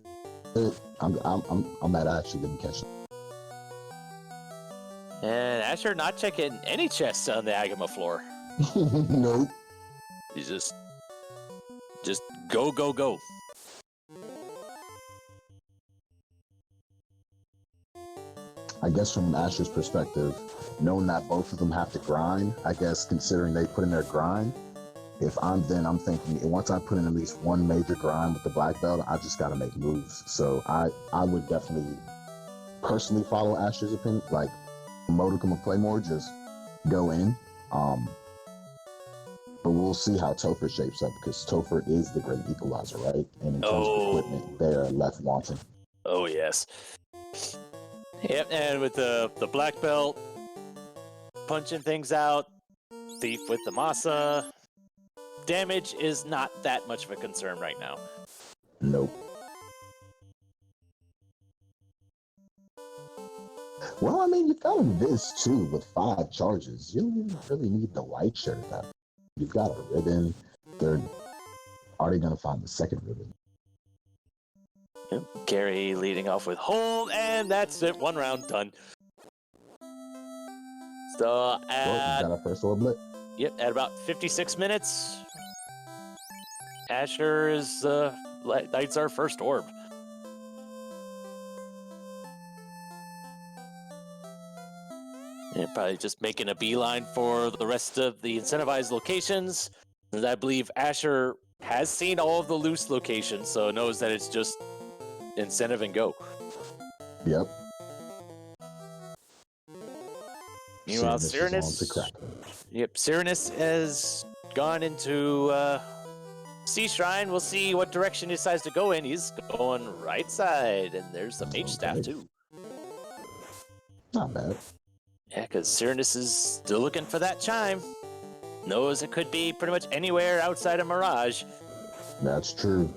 I'm mad I actually didn't catch it. And Asher not checking any chests on the Agama floor. Nope. He's just go, go, go. I guess from Asher's perspective, knowing that both of them have to grind, I guess considering they put in their grind, if I'm thinking once I put in at least one major grind with the black belt, I just got to make moves. So I would definitely personally follow Asher's opinion, like modicum of play more, just go in. But we'll see how Topher shapes up because Topher is the great equalizer, right? And in terms of equipment, they are left wanting. Oh yes. Yep, and with the black belt punching things out, Thief with the Masa. Damage is not that much of a concern right now. Nope. Well, I mean, you've got him this too with 5 charges. You don't even really need the white shirt at that. You've got a ribbon. They're already going to find the second ribbon. Yep. Gary leading off with hold, and that's it. 1 round done. So, we got our first orblet. Yep, at about 56 minutes, Asher lights our first orb. And probably just making a beeline for the rest of the incentivized locations. And I believe Asher has seen all of the loose locations, so knows that it's just incentive and go. Yep. Meanwhile, Syraniss. Yep, Syraniss has gone into Sea Shrine. We'll see what direction he decides to go in. He's going right side, and there's the mage staff too. Not bad. Yeah, because Syraniss is still looking for that chime. Knows it could be pretty much anywhere outside of Mirage. That's true.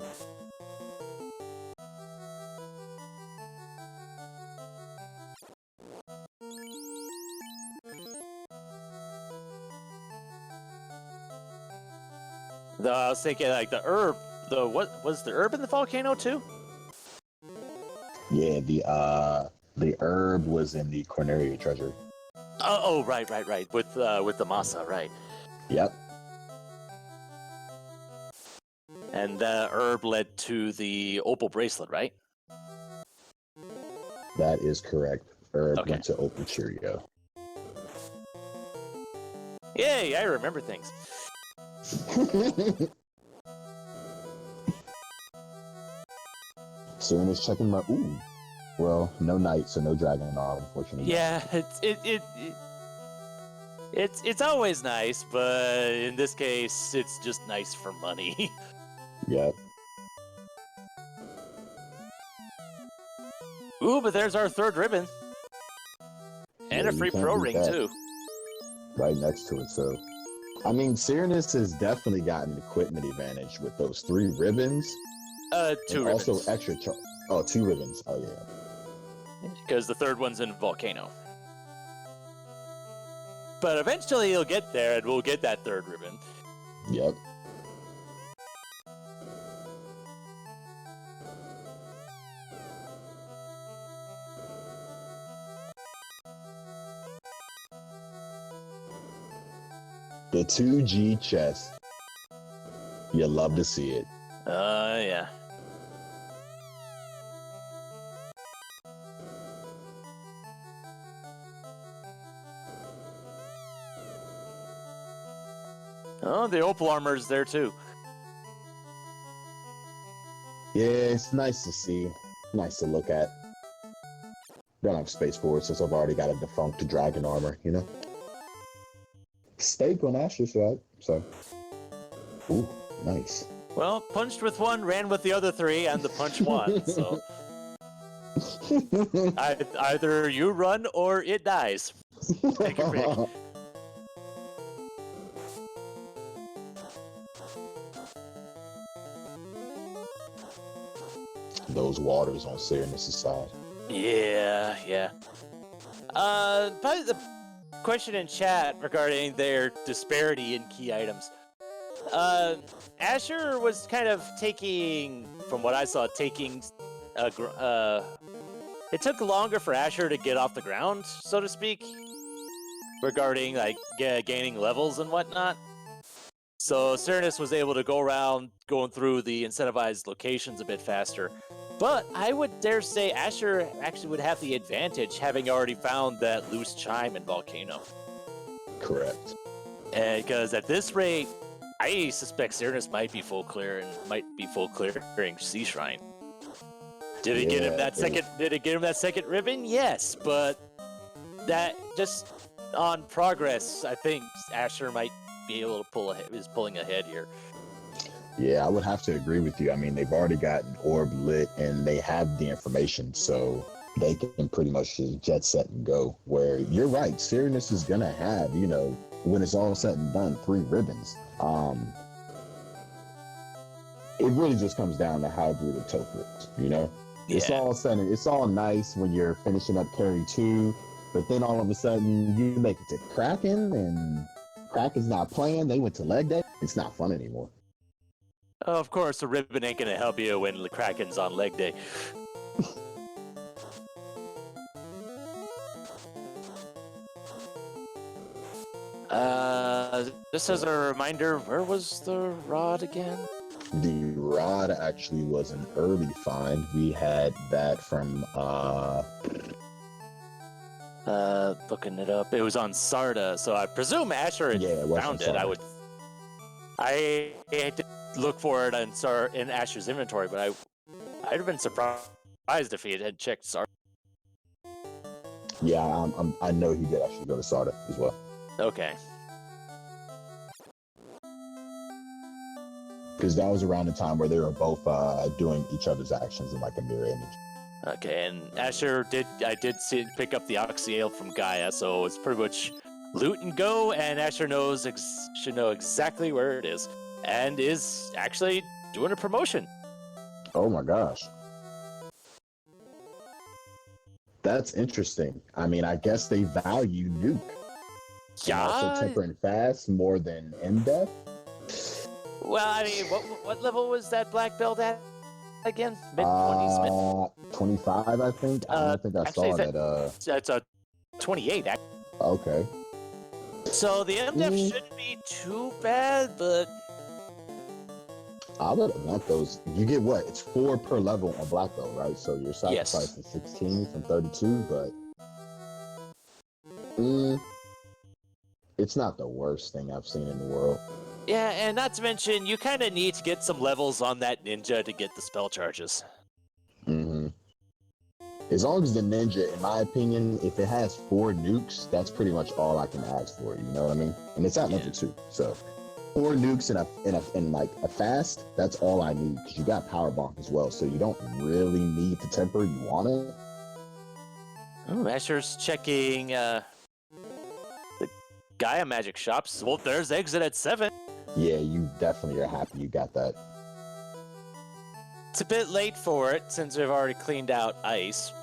I was thinking, like, the herb. What was the herb in the volcano too? Yeah, the herb was in the Corneria treasure. Oh, right. With the Masa, right. Yep. And the herb led to the opal bracelet, right? That is correct. Herb went to Opal Cheerio. Yay, I remember things. Syraniss checking my well, no knight, so no dragon at all, unfortunately. Yeah, it's always nice, but in this case, it's just nice for money. Yep. Ooh, but there's our 3rd ribbon. And a free pro ring, too. Right next to it, so... I mean, Syraniss has definitely gotten an equipment advantage with those 3 ribbons. 2 ribbons. Also extra 2 ribbons. Oh, yeah. Because the 3rd one's in Volcano. But eventually he'll get there, and we'll get that 3rd ribbon. Yep. The 2G chest. You love to see it. Yeah. Oh, the opal armor's there too. Yeah, it's nice to see. Nice to look at. Don't have space for it since I've already got a defunct dragon armor, you know? Steak on Asher's right, so. Ooh, nice. Well, punched with one, ran with the other three, and the punch won, so. Either you run or it dies. Take your pick. Those waters on Syraniss' side. Yeah. Probably the question in chat regarding their disparity in key items. Asher was kind of taking, from what I saw, it took longer for Asher to get off the ground, so to speak, regarding like gaining levels and whatnot. So Syraniss was able to go around going through the incentivized locations a bit faster. But I would dare say Asher actually would have the advantage, having already found that loose chime in Volcano. Correct. Because at this rate, I suspect Syraniss might be full clearing Sea Shrine. Did it get him that second? Did it get him that second ribbon? Yes, but that just on progress, I think Asher might be able to pull ahead. Is pulling ahead here. Yeah, I would have to agree with you. I mean, they've already got an orb lit and they have the information, so they can pretty much just jet set and go. Where you're right, Syraniss is gonna have, you know, when it's all said and done, 3 ribbons. It really just comes down to how good the Topher is, you know? Yeah. It's all nice when you're finishing up carry 2, but then all of a sudden you make it to Kraken and Kraken's not playing. They went to leg day. It's not fun anymore. Of course, the ribbon ain't gonna help you when the Kraken's on leg day. Just as a reminder, where was the rod again? The rod actually was an early find. We had that from looking it up. It was on Sarda, so I presume Asher had found it. I had to look for it in Asher's inventory, but I'd have been surprised if he had checked Sarda. Yeah, I know he did actually go to Sarda as well. Okay. Because that was around the time where they were both doing each other's actions in like a mirror image. Okay, and Asher I did pick up the Oxyale from Gaia, so it's pretty much loot and go, and Asher should know exactly where it is, and is actually doing a promotion. Oh my gosh. That's interesting. I mean, I guess they value nuke. Yeah. And also temper and fast more than in-depth. Well, I mean, what level was that black belt at again? Mid-20s? 25, I think. I don't think I saw that. It's a 28. Okay. So the MDF shouldn't be too bad, but I would want those. You get what? It's 4 per level on black belt, right? So your sacrifice is 16 from 32, but it's not the worst thing I've seen in the world. Yeah, and not to mention, you kind of need to get some levels on that ninja to get the spell charges. Mm-hmm. As long as the ninja, in my opinion, if it has 4 nukes, that's pretty much all I can ask for. You know what I mean? And it's at level 2, so 4 nukes in like a fast. That's all I need because you got power bonk as well, so you don't really need the temper. You want it. Oh, Asher's checking the Gaia magic shops. Well, there's exit at 7. Yeah, you definitely are happy you got that. It's a bit late for it since we've already cleaned out ice.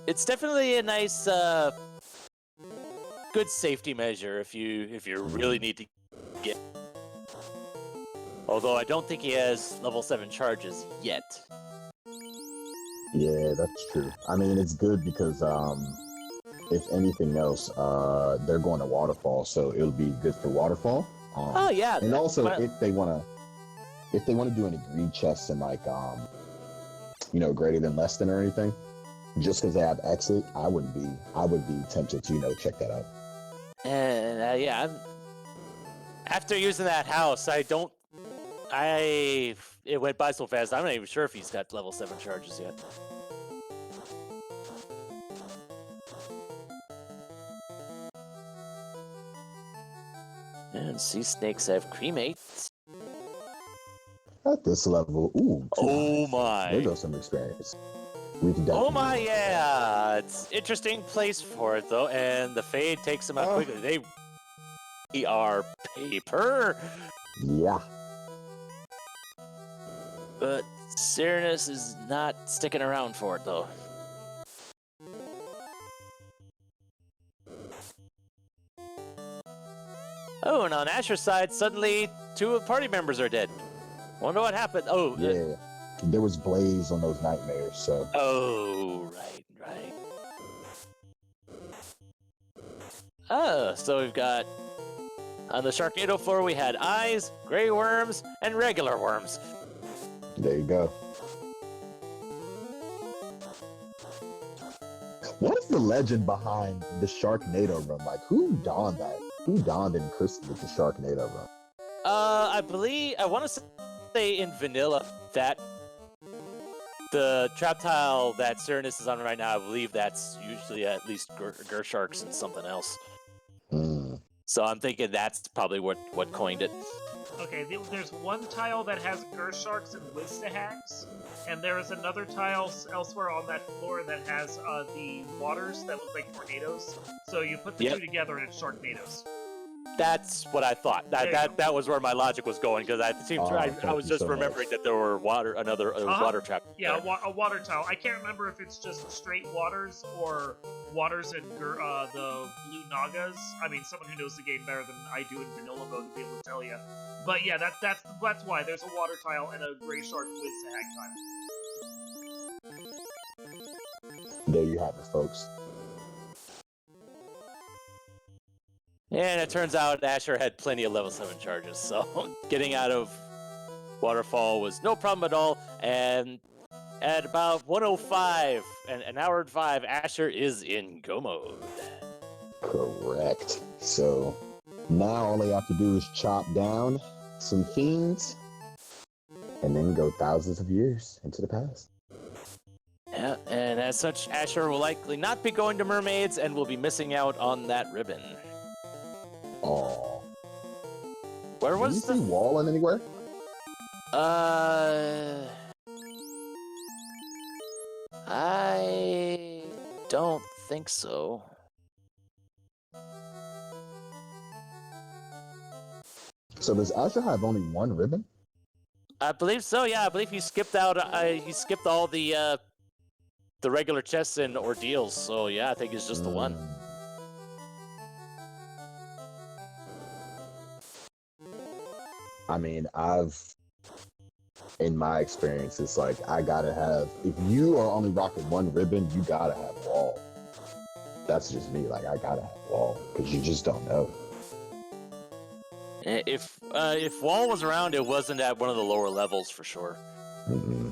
It's definitely a nice, good safety measure if you really need to get. Although I don't think he has level 7 charges yet. Yeah, that's true. I mean, it's good because if anything else, they're going to Waterfall, so it'll be good for Waterfall. Oh yeah. And also, if they wanna do any greed chests and like greater than less than or anything, just because they have exit, I would be tempted to check that out. And yeah, after using that house, it went by so fast. I'm not even sure if he's got level 7 charges yet. And sea snakes have cremates. At this level, ooh. Oh my! There goes some experience. Oh my, yeah! It's interesting place for it though, and the fade takes them out quickly. They are paper. Yeah. But Syraniss is not sticking around for it though. Oh, and on Asher's side, suddenly 2 party members are dead. Wonder what happened. Oh, yeah. There was blaze on those nightmares, so. Oh, right. Oh, so we've got on the Sharknado floor we had eyes, gray worms, and regular worms. There you go. What is the legend behind the Sharknado room? Like, who donned that? Who donned and christened the Sharknado room? I want to say in vanilla that the trap tile that Syraniss is on right now, I believe that's usually at least Gersharks and something else. So I'm thinking that's probably what coined it. Okay, there's one tile that has Gersharks and Wistahags, and there is another tile elsewhere on that floor that has the waters that look like tornadoes. So you put the two together and it's Sharknadoes. That's what I thought. That was where my logic was going, because I was just remembering that there were water trap. Yeah, a water tile. I can't remember if it's just straight waters or waters and the blue Nagas. I mean, someone who knows the game better than I do in vanilla mode would be able to tell you. But yeah, that's why there's a water tile and a gray shark Wiz-Hag tile. There you have it, folks. And it turns out Asher had plenty of level 7 charges, so getting out of Waterfall was no problem at all. And at about 1:05, an hour and 5, Asher is in go mode. Correct. So now all they have to do is chop down some fiends and then go thousands of years into the past. Yeah, and as such, Asher will likely not be going to mermaids and will be missing out on that ribbon. Oh. Where was the wall in anywhere? I don't think so. So does Asher have only one ribbon? I believe so. Yeah, I believe he skipped out. He skipped all the regular chests and ordeals. So yeah, I think it's just the one. I mean, in my experience, it's like I gotta have. If you are only rocking one ribbon, you gotta have wall. That's just me. Like I gotta have wall because you just don't know. If wall was around, it wasn't at one of the lower levels for sure. Mm-hmm.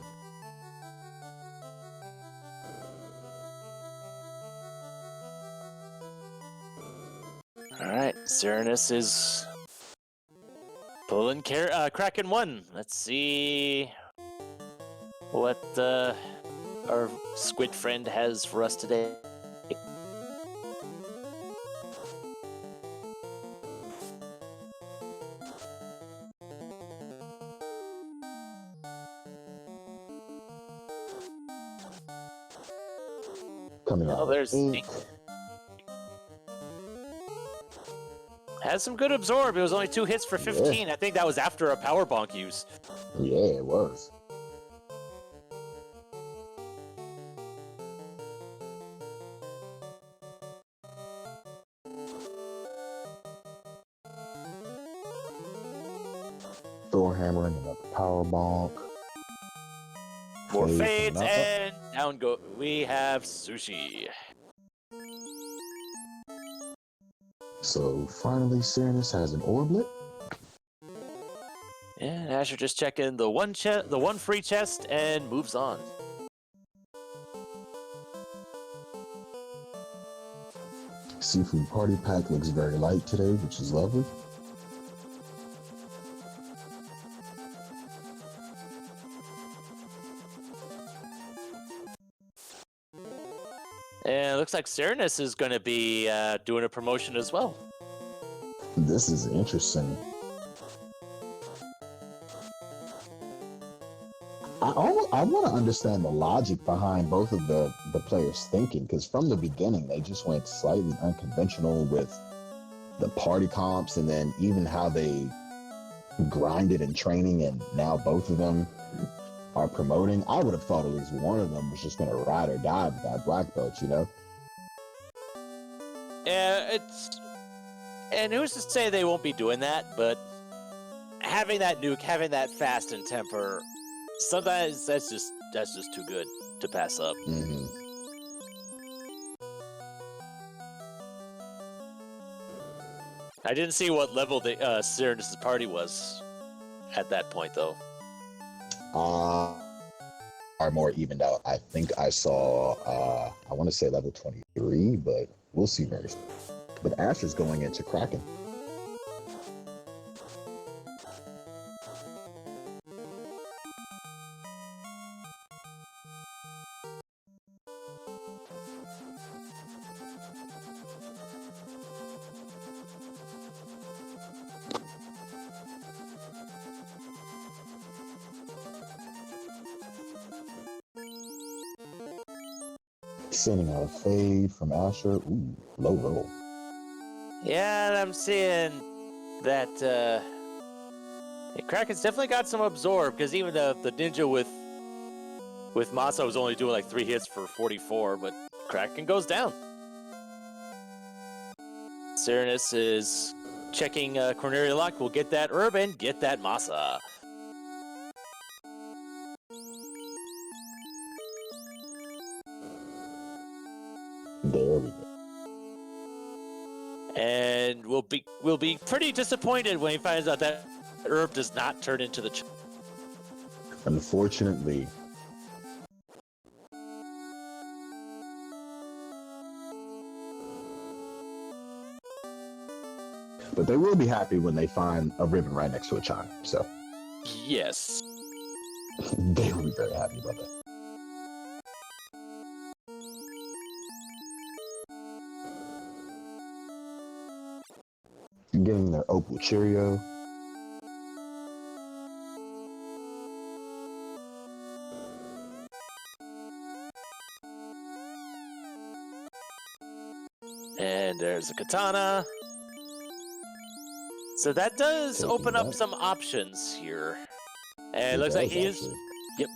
All right, Syraniss is pulling Kraken 1. Let's see what our squid friend has for us today. Coming out. Oh, there's Ink. Has some good absorb. It was only 2 hits for 15. Yeah. I think that was after a power bonk use. Yeah, it was. Thor hammering another power bonk. More fades and down go. We have Sushi. So finally, Syraniss has an orblet. And Asher just checking the one free chest and moves on. Seafood party pack looks very light today, which is lovely. And it looks like Syraniss is going to be doing a promotion as well. This is interesting. I want to understand the logic behind both of the players' thinking, because from the beginning, they just went slightly unconventional with the party comps, and then even how they grinded in training, and now both of them are promoting. I would have thought at least one of them was just going to ride or die with that black belt, you know? Yeah, and who's to say they won't be doing that, but having that nuke, having that fast and temper, sometimes that's just too good to pass up. Mm-hmm. I didn't see what level the Syraniss' party was at that point, though. Are more evened out. I think I saw, I want to say level 23, but we'll see first. But Asher's going into Kraken. Sending out a fade from Asher. Ooh, low roll. Yeah, and I'm seeing that Kraken's definitely got some absorb, because even the ninja with Masa was only doing like 3 hits for 44, but Kraken goes down. Syraniss is checking Cornelia Lock. Will get that herb and get that Masa. There we go. And will be pretty disappointed when he finds out that herb does not turn into the. Unfortunately. But they will be happy when they find a ribbon right next to a chime. So. Yes. They will be very happy about that. Getting their Opal Cheerio. And there's a katana. So that does open up some options here. And it looks like he's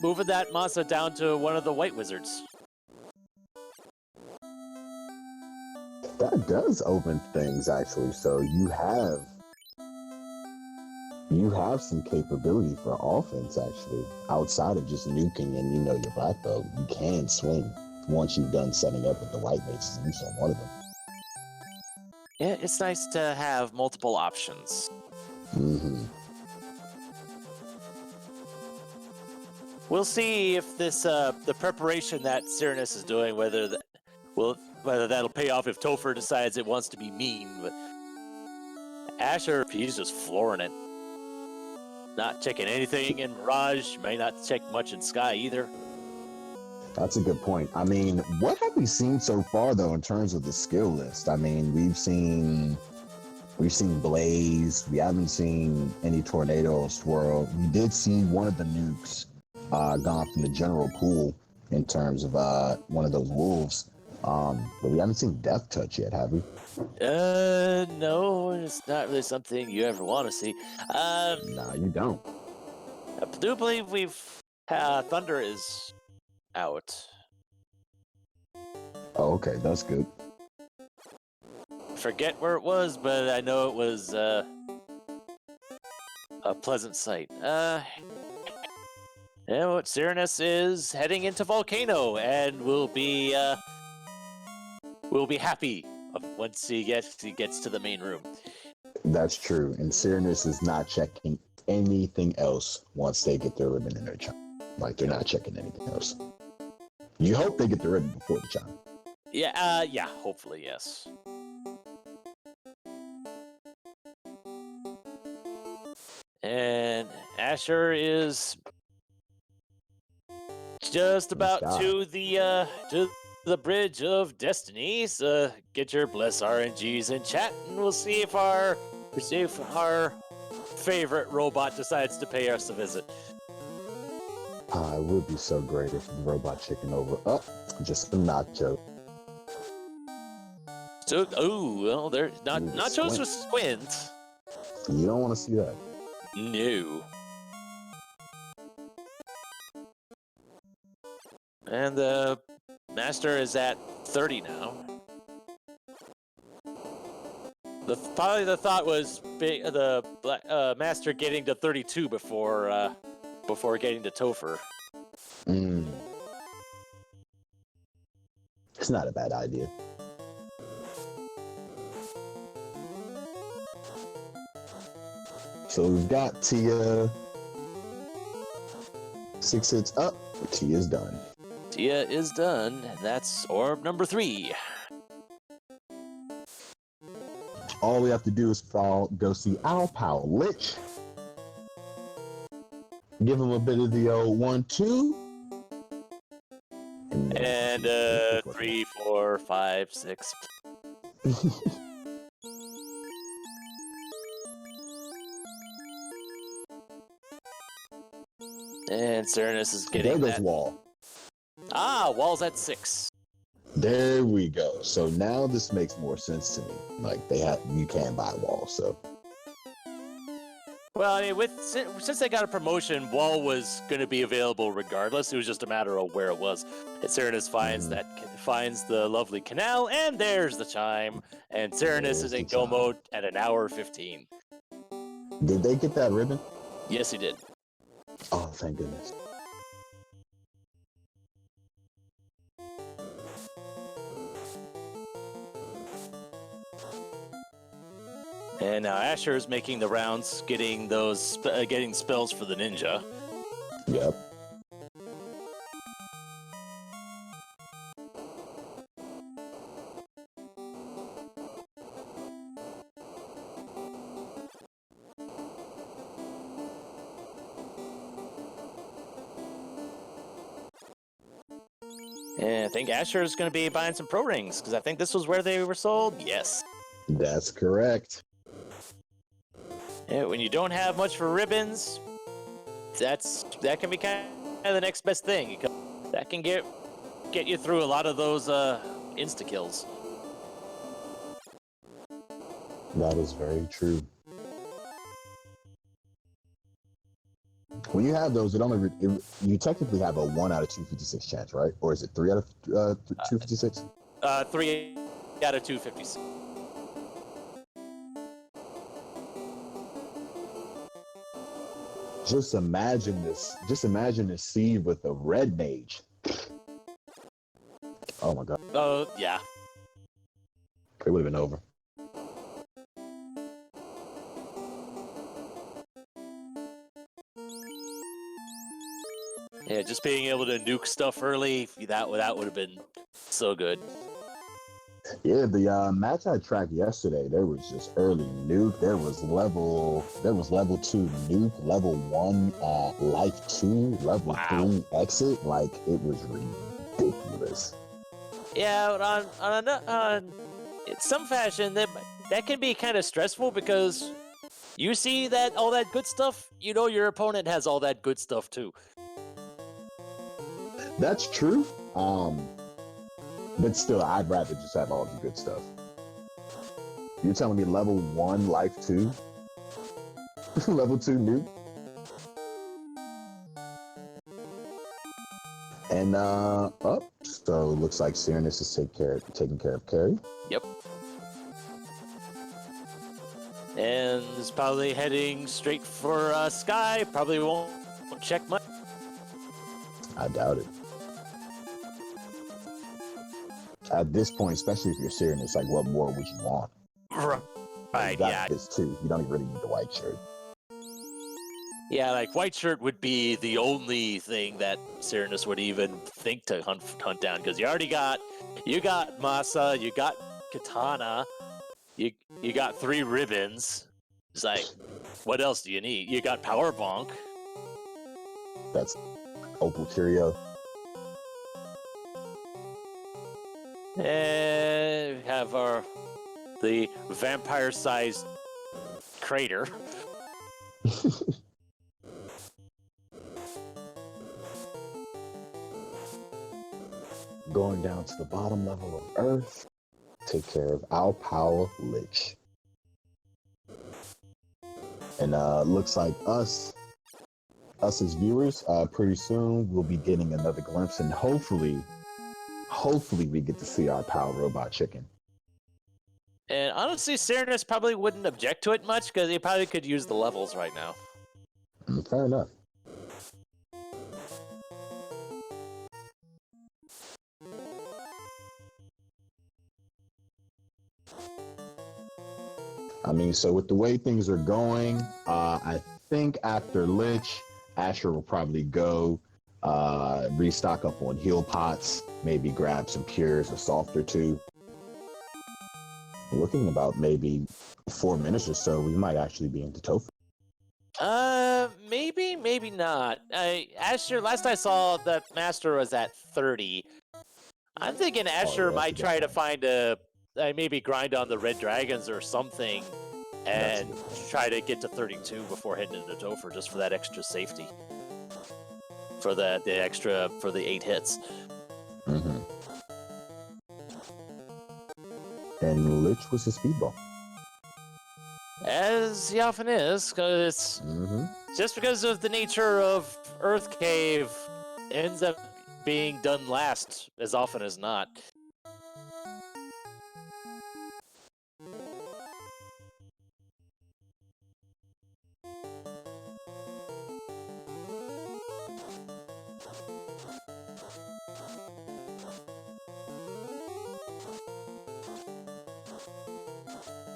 moving that Masa down to one of the white wizards. That does open things, actually. So you have some capability for offense, actually, outside of just nuking and, your black belt. You can swing once you've done setting up with the white maces, at least on one of them. Yeah, it's nice to have multiple options. Mm-hmm. We'll see if this the preparation that Syraniss is doing, whether that'll pay off if Topher decides it wants to be mean. But Asher, he's just flooring it. Not checking anything in Mirage, may not check much in Sky either. That's a good point. I mean, what have we seen so far, though, in terms of the skill list? I mean, we've seen Blaze. We haven't seen any Tornado or Swirl. We did see one of the nukes gone from the general pool in terms of one of those wolves. But we haven't seen Death Touch yet, have we? No, it's not really something you ever want to see. No, you don't. I do believe Thunder is out. Oh, okay, that's good. Forget where it was, but I know it was a pleasant sight. Syraniss is heading into Volcano and will be happy once he gets to the main room. That's true. And Syraniss is not checking anything else once they get their ribbon in their chime. Like, they're not checking anything else. You hope they get the ribbon before the chime. Yeah, hopefully, yes. And Asher is just about to the Bridge of Destiny. So get your bless RNGs in chat, and we'll see if our favorite robot decides to pay us a visit. It would be so great if the robot chicken over. Oh, just a nacho. So, well, there's nachos with squint. You don't want to see that. No. And the master is at 30 now. Probably the thought was the master getting to 32 before getting to Topher. It's not a bad idea. So we've got Tia. 6 hits up. Tia's done. Tia is done. That's orb number 3. All we have to do is go see our pal Lich. Give him a bit of the old 1-2. And 3, 4, 5, 6. And Syraniss is getting there that. goes Wall. Wall's at 6. There we go. So now this makes more sense to me. Like you can buy Wall, so. Well, I mean, since they got a promotion, Wall was going to be available regardless. It was just a matter of where it was. And Syraniss finds the lovely canal, and there's the chime. And Syraniss is in go mode at 1 hour 15. Did they get that ribbon? Yes, he did. Oh, thank goodness. And now Asher is making the rounds, getting spells for the ninja. Yep. And I think Asher is going to be buying some pro rings, because I think this was where they were sold. Yes. That's correct. Yeah, when you don't have much for ribbons, that can be kind of the next best thing. That can get you through a lot of those insta kills. That is very true. When you have those, you technically have a 1 out of 256 chance, right? Or is it 3 out of 256? 3 out of 256. Just imagine this seed with a red mage. Oh my god. Oh, yeah. It would have been over. Yeah, just being able to nuke stuff early, that would have been so good. Yeah, the match I tracked yesterday, there was just early nuke. There was level 2 nuke, level 1 life 2, level 3 exit. Like, it was ridiculous. Yeah, but in some fashion, that can be kind of stressful, because you see all that good stuff, you know your opponent has all that good stuff too. That's true. But still, I'd rather just have all the good stuff. You're telling me level 1, life 2? Level 2 nuke? And up. So looks like Syraniss is taking care of Carrie. Yep. And is probably heading straight for Sky. Probably won't check much. I doubt it. At this point, especially if you're Syraniss, like, what more would you want? Right, You got yeah. this too. You don't even really need the white shirt. Yeah, like white shirt would be the only thing that Syraniss would even think to hunt down, because you got Masa, you got Katana, you got 3 ribbons. It's like, what else do you need? You got Power Bonk. That's Opal Curio. And we have the vampire-sized crater. Going down to the bottom level of Earth, take care of our Power Lich. And looks like us as viewers, pretty soon we'll be getting another glimpse, and hopefully we get to see our Power Robot Chicken. And honestly, Syraniss probably wouldn't object to it much, because he probably could use the levels right now. Fair enough. I mean, so with the way things are going, I think after Lich, Asher will probably go restock up on heal pots, maybe grab some cures, a soft or two. Looking about maybe 4 minutes or so, we might actually be into Tofu. Maybe not. Asher, last I saw, the master was at 30. I'm thinking Asher might try to find maybe grind on the red dragons or something, and try to get to 32 before heading into Topher, just for that extra safety. For the 8 hits. Mm-hmm. And Lich was a speedball. As he often is, because just because of the nature of Earth Cave, ends up being done last as often as not.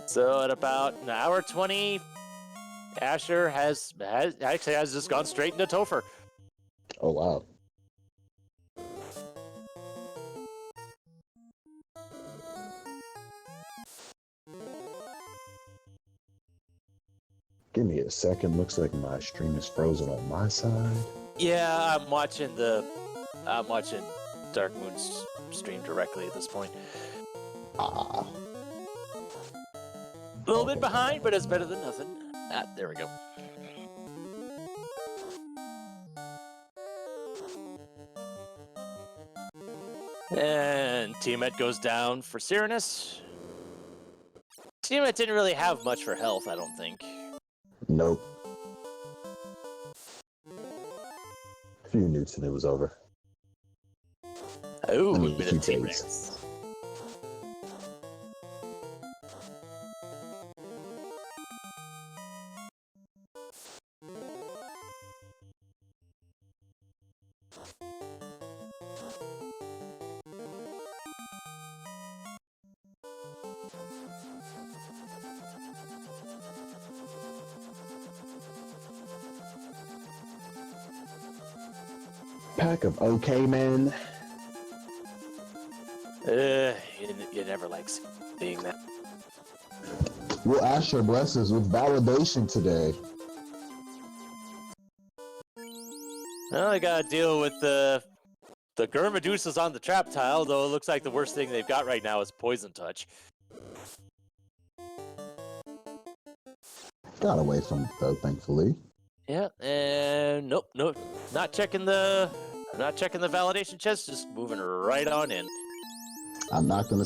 So at about an hour 20, Asher has just gone straight into Topher. Oh wow. Give me a second. Looks like my stream is frozen on my side. Yeah, I'm watching Dark Moon's stream directly at this point. A little bit behind, but it's better than nothing. There we go. And Tiamat goes down for Syraniss. Tiamat didn't really have much for health, I don't think. Nope. A few newts and it was over. Oh, I mean, a bit of T-Rex. Pack of okay men. You never like seeing that. Will Asher bless us with validation today? Well, I gotta deal with the Gurmadusas on the trap tile, though it looks like the worst thing they've got right now is Poison Touch. Got away from it though, thankfully. Yeah, and nope, not checking the validation chest, just moving right on in. I'm not gonna.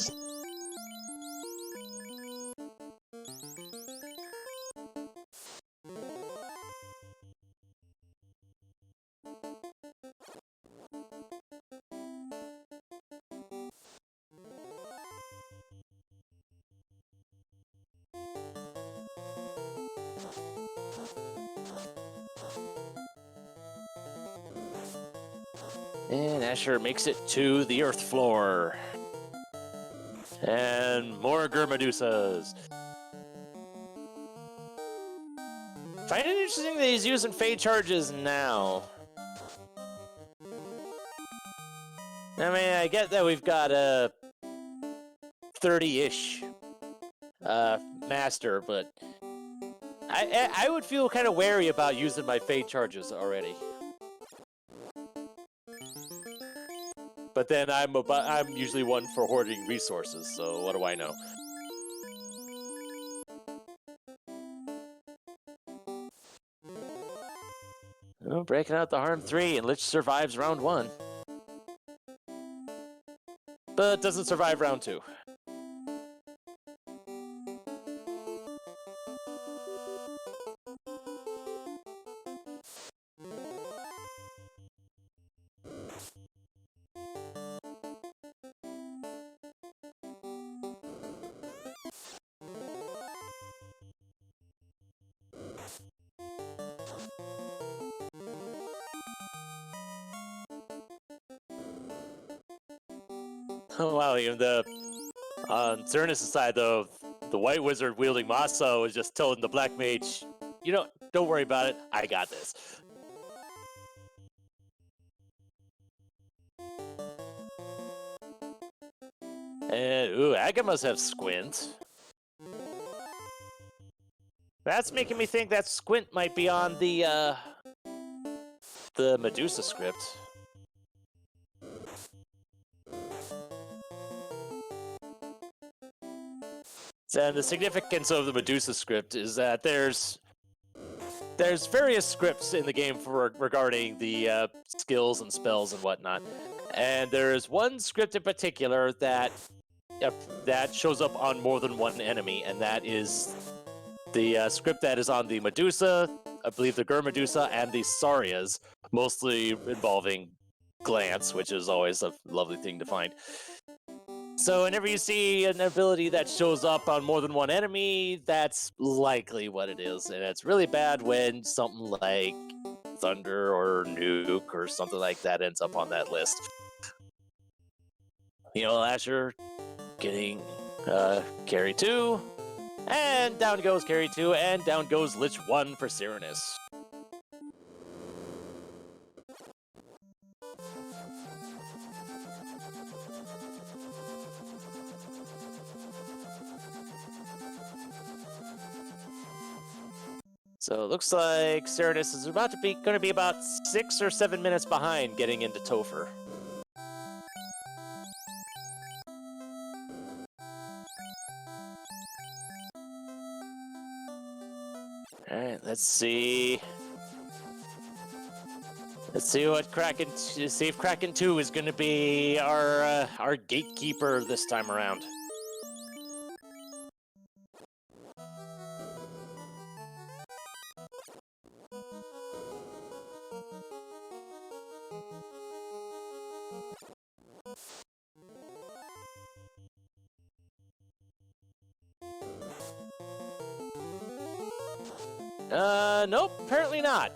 And Asher makes it to the earth floor. And more Gurmadusas. Find it interesting that he's using Fade charges now. I mean, I get that we've got a 30-ish master, but I would feel kind of wary about using my Fade charges already. But then I'm usually one for hoarding resources, so what do I know? Oh, breaking out the Harm 3, and Lich survives round 1. But doesn't survive round 2. Oh wow, even on Syraniss' side though, the White Wizard wielding Masa was just telling the Black Mage, you know, don't worry about it, I got this. And ooh, Aga must have Squint. That's making me think that Squint might be on the Medusa script. And the significance of the Medusa script is that there's various scripts in the game for regarding the skills and spells and whatnot, and there is one script in particular that shows up on more than one enemy, and that is the script that is on the Medusa, I believe the Gurmadusa, and the Sarias, mostly involving Glance, which is always a lovely thing to find. So whenever you see an ability that shows up on more than one enemy, that's likely what it is. And it's really bad when something like Thunder or Nuke or something like that ends up on that list. You know, Asher getting carry 2, and down goes carry 2, and down goes Lich 1 for Syraniss. So it looks like Syraniss is going to be about 6 or 7 minutes behind getting into Topher. All right, let's see. Let's see what see if Kraken 2 is going to be our gatekeeper this time around. Nope, apparently not.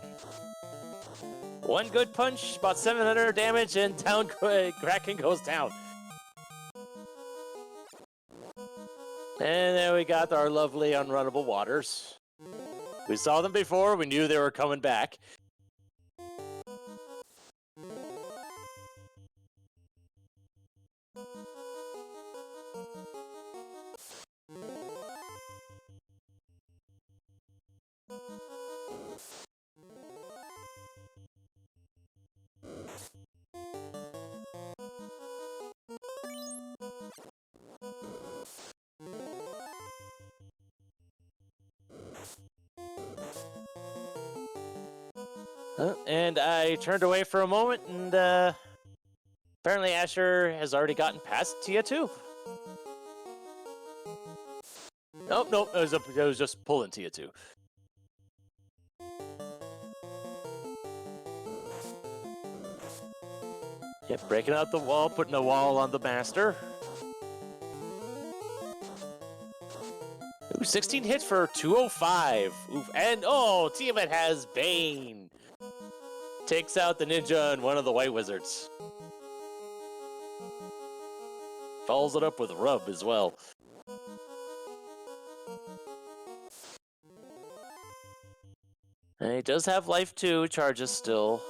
One good punch, about 700 damage, and down Kraken goes down. And then we got our lovely unrunnable waters. We saw them before, we knew they were coming back. And I turned away for a moment, and apparently Asher has already gotten past Tia 2. Nope, it was just pulling Tia 2. Yep, breaking out the wall, putting a wall on the master. Ooh, 16 hits for 205. Oof, and Tiamat has Bane. Takes out the ninja and one of the White Wizards. follows it up with rub as well. And he does have life 2 charges still,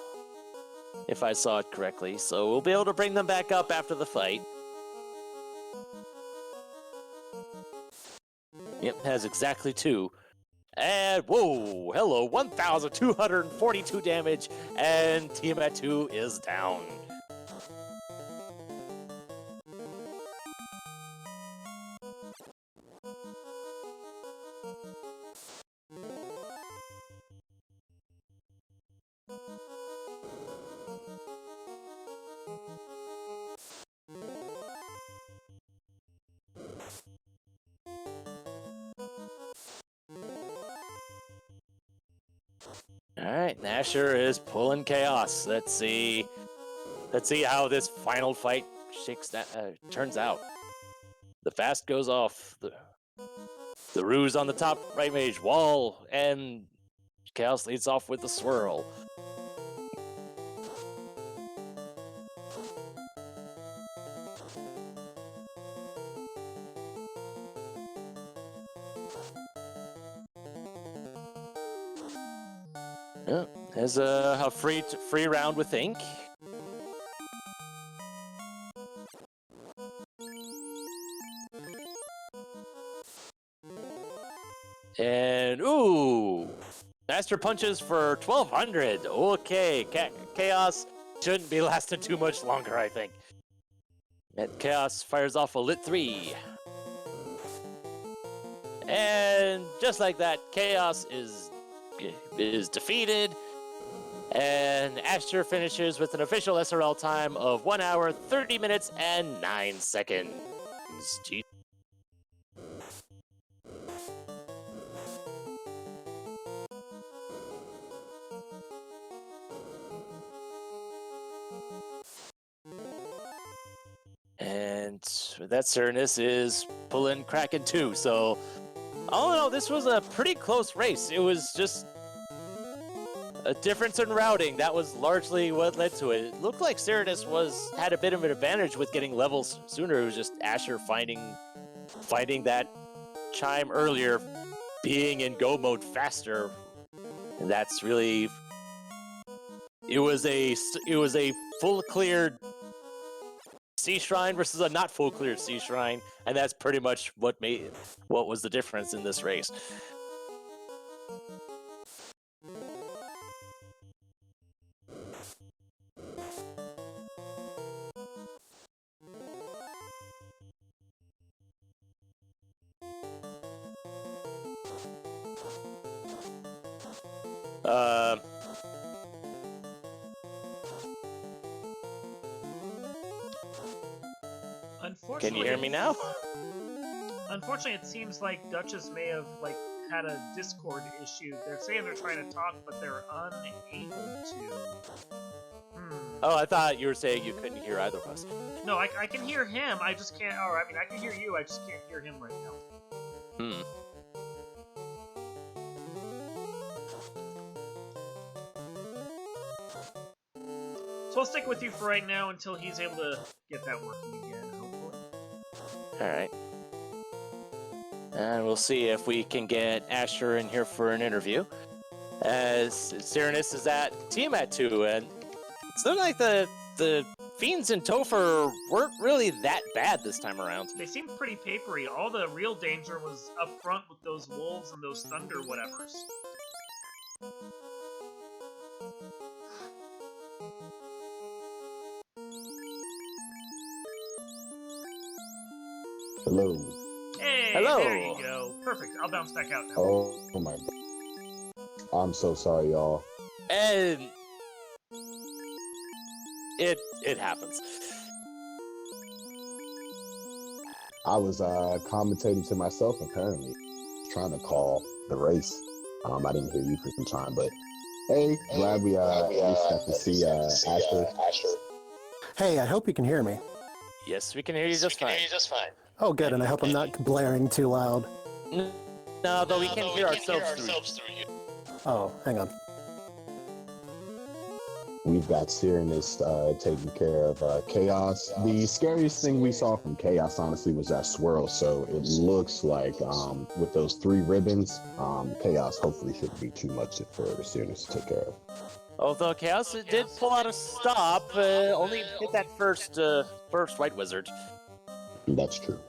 if I saw it correctly, so we'll be able to bring them back up after the fight. Yep, has exactly 2. And whoa, hello, 1,242 damage, and Tiamat 2 is down. Alright, Asher is pulling chaos. Let's see how this final fight turns out. The fast goes off. The ruse on the top right mage wall, and chaos leads off with the swirl. Yeah, there's a free round with ink. And ooh, master punches for 1,200. Okay, chaos shouldn't be lasting too much longer, I think. And chaos fires off a lit 3. And just like that, chaos is defeated, and Asher finishes with an official SRL time of 1 hour, 30 minutes, and 9 seconds. And that Syraniss is pulling Kraken 2, so all in all, this was a pretty close race. It was just a difference in routing. That was largely what led to it. It looked like Syraniss had a bit of an advantage with getting levels sooner. It was just Asher finding that chime earlier, being in go mode faster. And that's really, it was a full cleared Sea Shrine versus a not full cleared Sea Shrine, and that's pretty much what was the difference in this race. Can you hear me now? Unfortunately, it seems like Duchess may have had a Discord issue. They're saying they're trying to talk, but they're unable to. Oh, I thought you were saying you couldn't hear either of us. No, I can hear him. I just can't. Or I mean, I can hear you. I just can't hear him right now. So I'll stick with you for right now until he's able to get that working again, hopefully. Alright. And we'll see if we can get Asher in here for an interview. As Syraniss is at Tiamat 2, and it's not like the Fiends and Topher weren't really that bad this time around. They seemed pretty papery. All the real danger was up front with those wolves and those thunder whatevers. Hello. Hey, hello. There you go. Perfect. I'll bounce back out now. Oh my God. I'm so sorry, y'all. And it happens. I was commentating to myself apparently, trying to call the race. I didn't hear you for some time, but hey, glad we at least got to see Asher. Hey, I hope you can hear me. Yes, we can hear you just fine. Oh, good, and I hope I'm not blaring too loud. No, though we can hear ourselves through you. Oh, hang on. We've got Syraniss taking care of Chaos. The scariest thing we saw from Chaos, honestly, was that swirl. So it looks like with those 3 ribbons, Chaos hopefully shouldn't be too much for Syraniss to take care of. Although Chaos did pull out a stop, only hit that first White Wizard. That's true.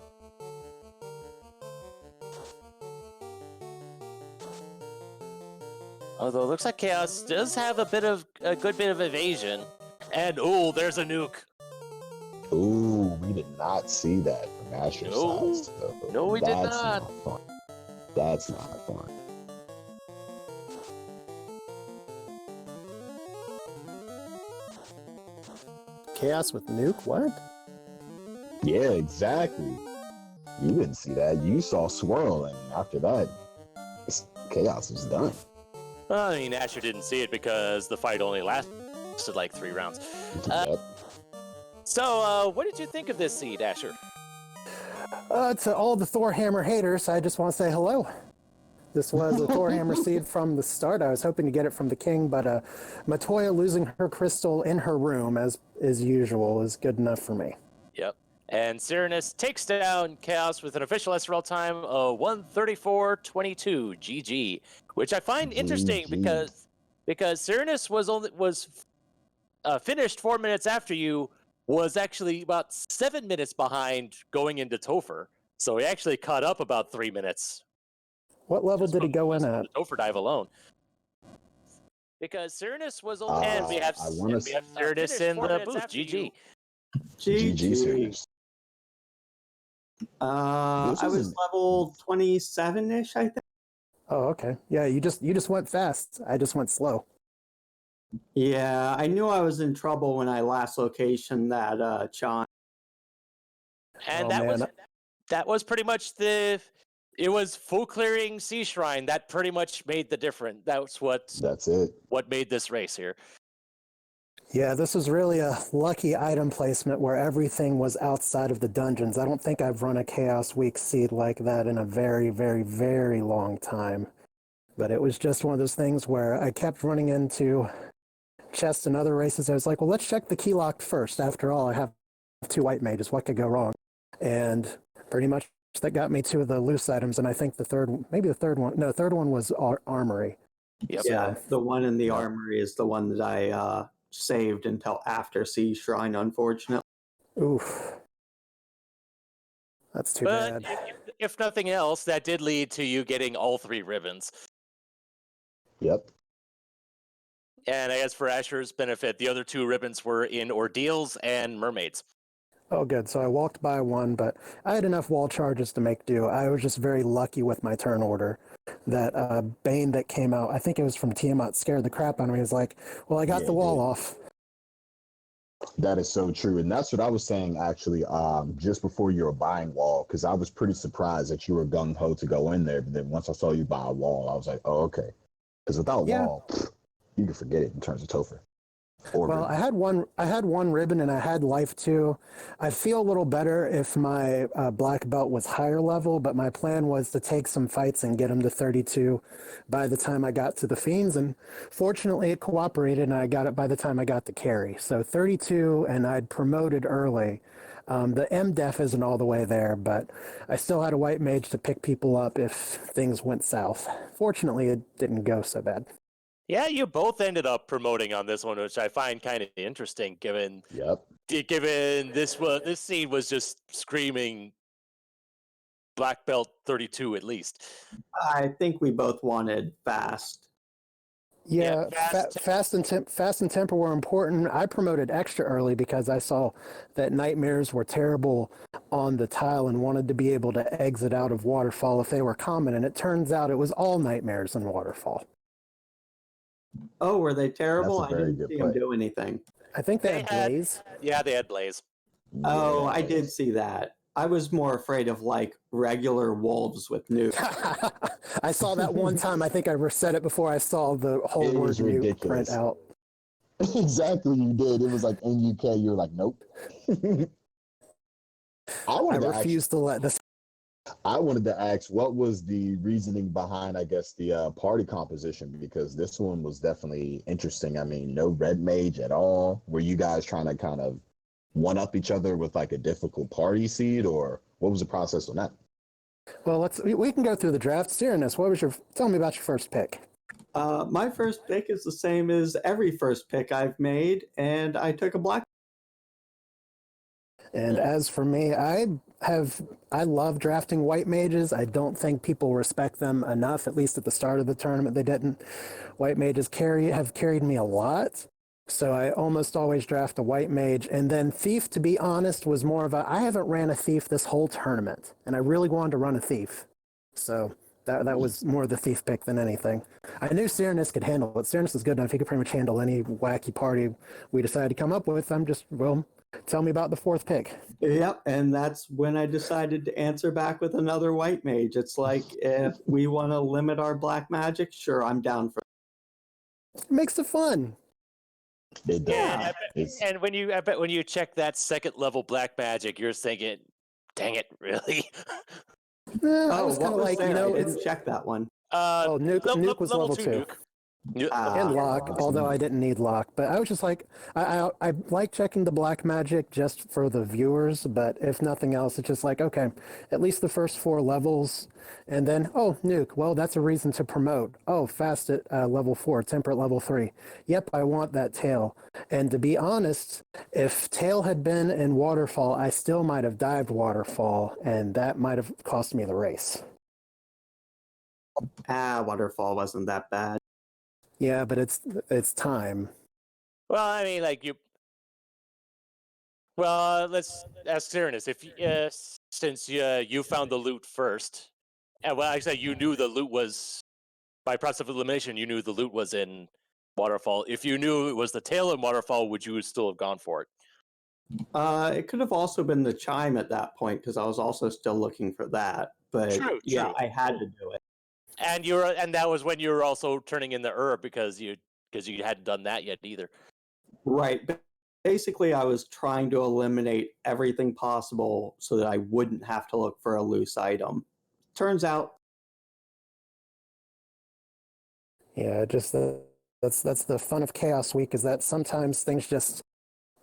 Although it looks like Chaos does have a good bit of evasion. And there's a nuke. Ooh, we did not see that from Asher's side. So No, we did not. That's not fun. That's not fun. Chaos with nuke? What? Yeah, exactly. You didn't see that. You saw swirl, and after that, Chaos was done. Well, I mean, Asher didn't see it because the fight only lasted like 3 rounds. Yep. So, what did you think of this seed, Asher? To all the Thor Hammer haters, I just want to say hello. This was a Thor Hammer seed from the start. I was hoping to get it from the king, but Matoya losing her crystal in her room, as usual, is good enough for me. Yep. And Syraniss takes down Chaos with an official SRL time of 1:34.22 GG, which I find interesting because Syraniss was finished 4 minutes after you, was actually about 7 minutes behind going into Topher. So he actually caught up about 3 minutes. What level did he go in at? The Topher dive alone. Because Syraniss was only... and we have Syraniss in the booth. GG. GG Syraniss. I was level 27-ish, I think. Oh, okay. Yeah, you just went fast. I just went slow. Yeah, I knew I was in trouble when I last location that Chan. And that was pretty much it was full clearing Sea Shrine that pretty much made the difference. That's it. What made this race here. Yeah, this was really a lucky item placement where everything was outside of the dungeons. I don't think I've run a Chaos Week seed like that in a very, very, very long time. But it was just one of those things where I kept running into chests and other races. I was like, well, let's check the key lock first. After all, I have 2 white mages. What could go wrong? And pretty much that got me 2 of the loose items. And I think the third one was Armory. Yep. Yeah, the one in the Armory is the one that I saved until after Sea Shrine, unfortunately. Oof. That's too bad. If nothing else, that did lead to you getting all 3 ribbons. Yep. And I guess for Asher's benefit, the other 2 ribbons were in Ordeals and Mermaids. Oh, good. So I walked by one, but I had enough wall charges to make do. I was just very lucky with my turn order. That Bane that came out, I think it was from Tiamat, scared the crap out of me. He was like, well, I got the wall off. That is so true. And that's what I was saying, actually, just before you were buying wall, because I was pretty surprised that you were gung-ho to go in there. But then once I saw you buy a wall, I was like, oh, okay. Because without wall, you can forget it in terms of Topher. Well, I had one ribbon and I had life 2. I feel a little better if my black belt was higher level, but my plan was to take some fights and get him to 32 by the time I got to the Fiends, and fortunately it cooperated and I got it by the time I got the carry. So 32, and I'd promoted early. The MDef isn't all the way there, but I still had a white mage to pick people up if things went south. Fortunately, it didn't go so bad. Yeah, you both ended up promoting on this one, which I find kind of interesting, given this scene was just screaming black belt 32 at least. I think we both wanted fast. Yeah, fast and temper were important. I promoted extra early because I saw that nightmares were terrible on the tile and wanted to be able to exit out of waterfall if they were common, and it turns out it was all nightmares in waterfall. Oh, were they terrible? I didn't see them do anything. I think they had Blaze. Yeah, they had Blaze. Oh, I did see that. I was more afraid of like regular wolves with nukes. I saw that one time. I think I said it before I saw the whole word nuke print out. Exactly, you did. It was like NUK. You were like, nope. I refuse to let this I wanted to ask, what was the reasoning behind, I guess, the party composition? Because this one was definitely interesting. I mean, no red mage at all. Were you guys trying to kind of one up each other with like a difficult party seed, or what was the process on that? Well, we can go through the draft. Syraniss, tell me about your first pick. My first pick is the same as every first pick I've made, and I took a black. And as for me, I love drafting white mages. I don't think people respect them enough, at least at the start of the tournament they didn't. White mages have carried me a lot. So I almost always draft a white mage. And then Thief, to be honest, was more of I haven't ran a Thief this whole tournament, and I really wanted to run a Thief. So that was more the Thief pick than anything. I knew Syraniss could handle it. Syraniss is good enough. He could pretty much handle any wacky party we decided to come up with. Tell me about the fourth pick. Yep, and that's when I decided to answer back with another white mage. It's like, if we want to limit our black magic, sure, I'm down for it. It makes it fun. It does. Yeah, and I bet when you check that second level black magic, you're thinking, "Dang it, really?" I was kind of like, I didn't check that one. Nuke was level 2. Nuke. And lock, although I didn't need lock. But I was just like, I like checking the black magic just for the viewers, but if nothing else, it's just like, okay, at least the first 4 levels, and then, oh, Nuke, well, that's a reason to promote. Oh, fast at level 4, temperate level 3. Yep, I want that tail. And to be honest, if tail had been in Waterfall, I still might have dived Waterfall, and that might have cost me the race. Waterfall wasn't that bad. Yeah, but it's time. Well, I mean, like you. Well, let's ask Syraniss. If since you found the loot first, and well, actually, you knew the loot was by process of elimination. You knew the loot was in Waterfall. If you knew it was the tail in Waterfall, would you still have gone for it? It could have also been the chime at that point, because I was also still looking for that. But True. I had to do it. And that was when you were also turning in the herb because you hadn't done that yet either. Right. Basically, I was trying to eliminate everything possible so that I wouldn't have to look for a loose item. Turns out. Yeah, that's the fun of Chaos Week, is that sometimes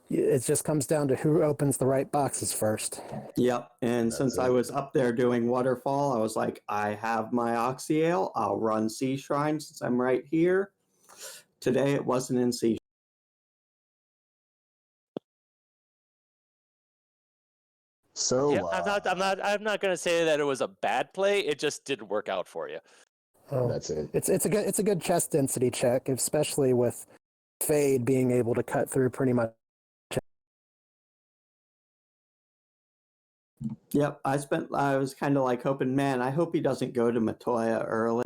it just comes down to who opens the right boxes first. Yep, and since I was up there doing Waterfall, I was like, I have my Oxyale, I'll run Sea Shrine since I'm right here. Today it wasn't in Sea. So yeah, I'm not going to say that it was a bad play. It just didn't work out for you. Oh, that's it. It's a good chest density check, especially with Fade being able to cut through pretty much. Yep, I was kind of like hoping, man, I hope he doesn't go to Matoya early.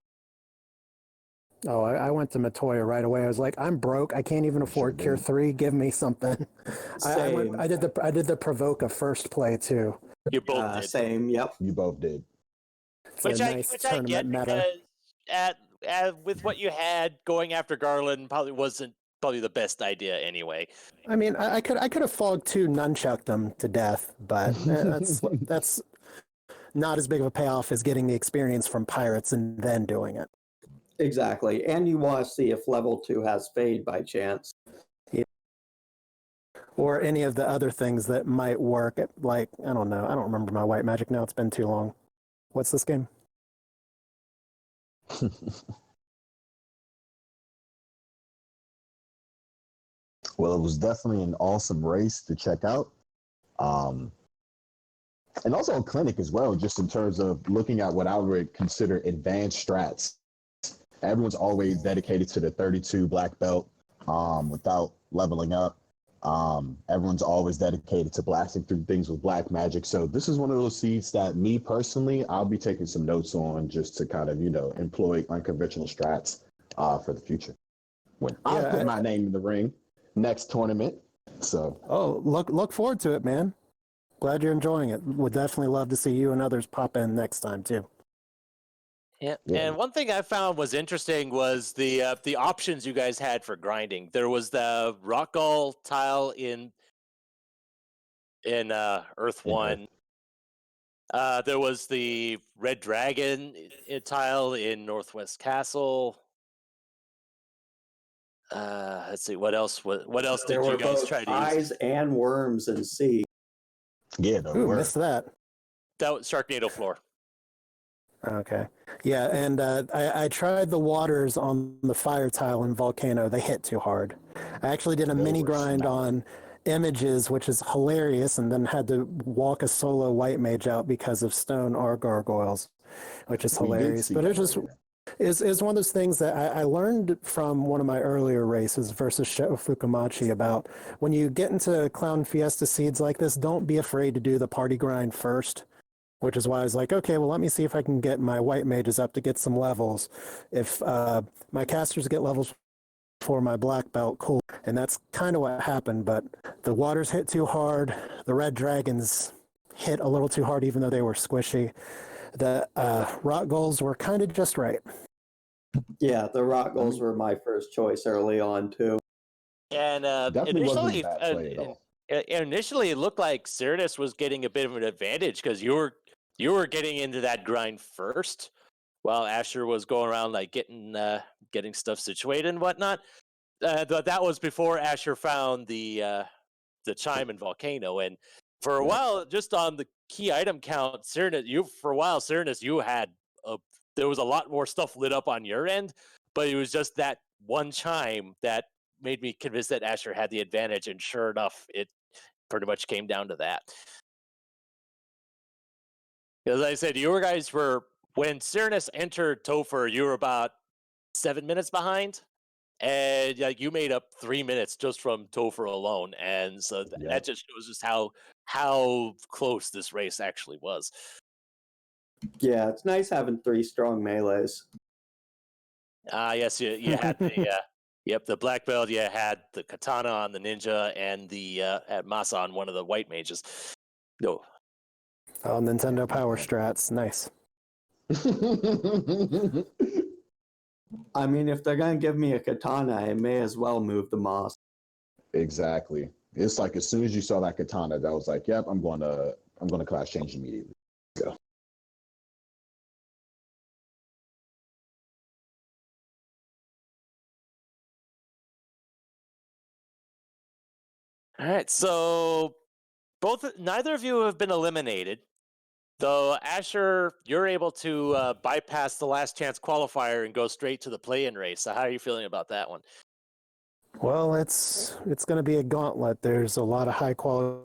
Oh, I went to Matoya right away. I was like, I'm broke. I can't even afford Cure 3. Give me something. I did the Provoke a first play too. You both did. Same, yep. You both did. Which I get because with what you had, going after Garland probably wasn't the best idea anyway. I mean, I could have fogged 2 nunchucked them to death, but that's not as big of a payoff as getting the experience from pirates and then doing it. Exactly, and you want to see if level 2 has Fade by chance. Yeah. Or any of the other things that might work. Like, I don't know. I don't remember my white magic now. It's been too long. What's this game? Well, it was definitely an awesome race to check out. And also a clinic as well, just in terms of looking at what I would consider advanced strats. Everyone's always dedicated to the 32 black belt without leveling up. Everyone's always dedicated to blasting through things with black magic. So this is one of those seeds that me personally, I'll be taking some notes on just to kind of, employ unconventional strats for the future. When I put my name in the ring next tournament. So look forward to it, man. Glad you're enjoying it. Would definitely love to see you and others pop in next time too. Yeah. And one thing I found was interesting was the options you guys had for grinding. There was the rock gall tile in Earth 1. There was the Red Dragon tile in Northwest Castle. Let's see, what else? What else There did you were guys both try to use? eyes and worms in C. Yeah, there Ooh, were. missed that. That was Sharknado floor. Okay. Yeah, and I tried the waters on the fire tile in Volcano. They hit too hard. I actually did a They mini were grind smacking. on images, which is hilarious, and then had to walk a solo white mage out because of stone or gargoyles, which is We did hilarious. see But that it's just earlier. is one of those things that I learned from one of my earlier races versus Sho Fukumachi about when you get into Clown Fiesta seeds like this, don't be afraid to do the party grind first. Which is why I was like, okay, well, let me see if I can get my white mages up to get some levels. If my casters get levels for my black belt, cool. And that's kind of what happened, but the waters hit too hard. The red dragons hit a little too hard, even though they were squishy. The rock goals were kind of just right. Yeah, the rock goals were my first choice early on too. And Definitely wasn't a bad play at all. initially, it looked like Syraniss was getting a bit of an advantage because you were getting into that grind first, while Asher was going around like getting stuff situated and whatnot. But that was before Asher found the chime and volcano, and for a while, just on the key item count, Syraniss, you had there was a lot more stuff lit up on your end, but it was just that one chime that made me convinced that Asher had the advantage, and sure enough, it pretty much came down to that. As I said, you guys were when Syraniss entered Topher, you were about 7 minutes behind, and you made up 3 minutes just from Topher alone, and so that just shows just how close this race actually was. Yeah, it's nice having 3 strong melees. Yes, you had the black belt. You had the katana on the ninja, and the at Masa on one of the white mages. No, Oh, Nintendo Power Strats, nice. I mean, if they're gonna give me a katana, I may as well move the moss. Exactly. It's like as soon as you saw that katana, that was like, yep, I'm going to class change immediately. Go. all right. So neither of you have been eliminated. Though Asher, you're able to bypass the last chance qualifier and go straight to the play-in race. So how are you feeling about that one? Well, it's going to be a gauntlet. There's a lot of high quality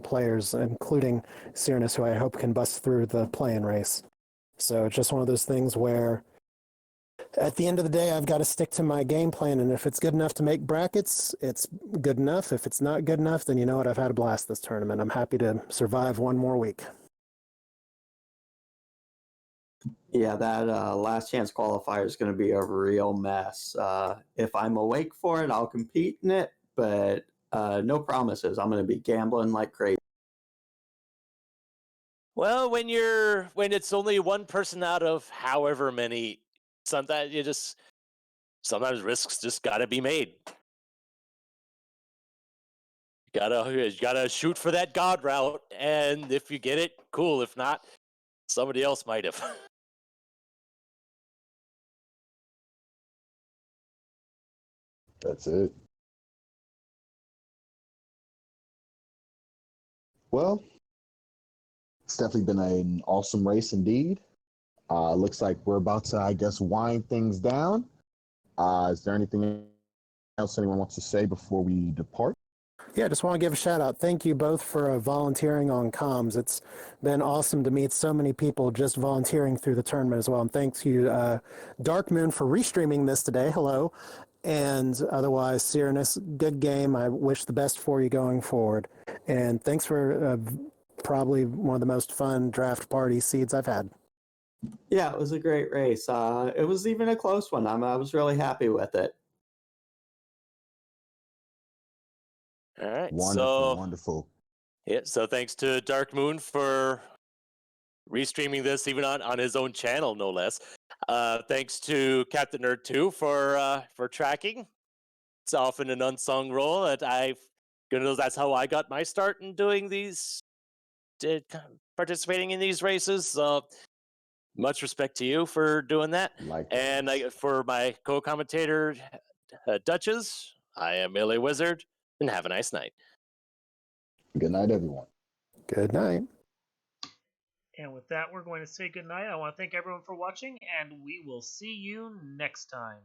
players, including Syraniss, who I hope can bust through the play-in race. So it's just one of those things where at the end of the day, I've got to stick to my game plan, and if it's good enough to make brackets, it's good enough. If it's not good enough, then you know what? I've had a blast this tournament. I'm happy to survive one more week. Yeah, that last chance qualifier is going to be a real mess. If I'm awake for it, I'll compete in it, but no promises. I'm going to be gambling like crazy. Well, when it's only one person out of however many, sometimes risks just got to be made. You gotta shoot for that god route, and if you get it, cool. If not, somebody else might have. That's it. Well, it's definitely been an awesome race indeed. Looks like we're about to, I guess, wind things down. Is there anything else anyone wants to say before we depart? Yeah, I just want to give a shout out. Thank you both for volunteering on comms. It's been awesome to meet so many people just volunteering through the tournament as well. And thanks you, Dark Moon, for restreaming this today. Hello. And otherwise, Syraniss, good game. I wish the best for you going forward. And thanks for probably one of the most fun draft party seeds I've had. Yeah, it was a great race. It was even a close one. I was really happy with it. All right, Wonderful. Yeah, so thanks to Dark Moon for restreaming this even on his own channel, no less. Thanks to Captain Nerd 2 for tracking. It's often an unsung role that that's how I got my start in doing these participating in these races. So much respect to you for doing that. And for my co-commentator, Duchess, I am Millie Wizard, and have a nice night. Good night, everyone. Good night. And with that, we're going to say goodnight. I want to thank everyone for watching, and we will see you next time.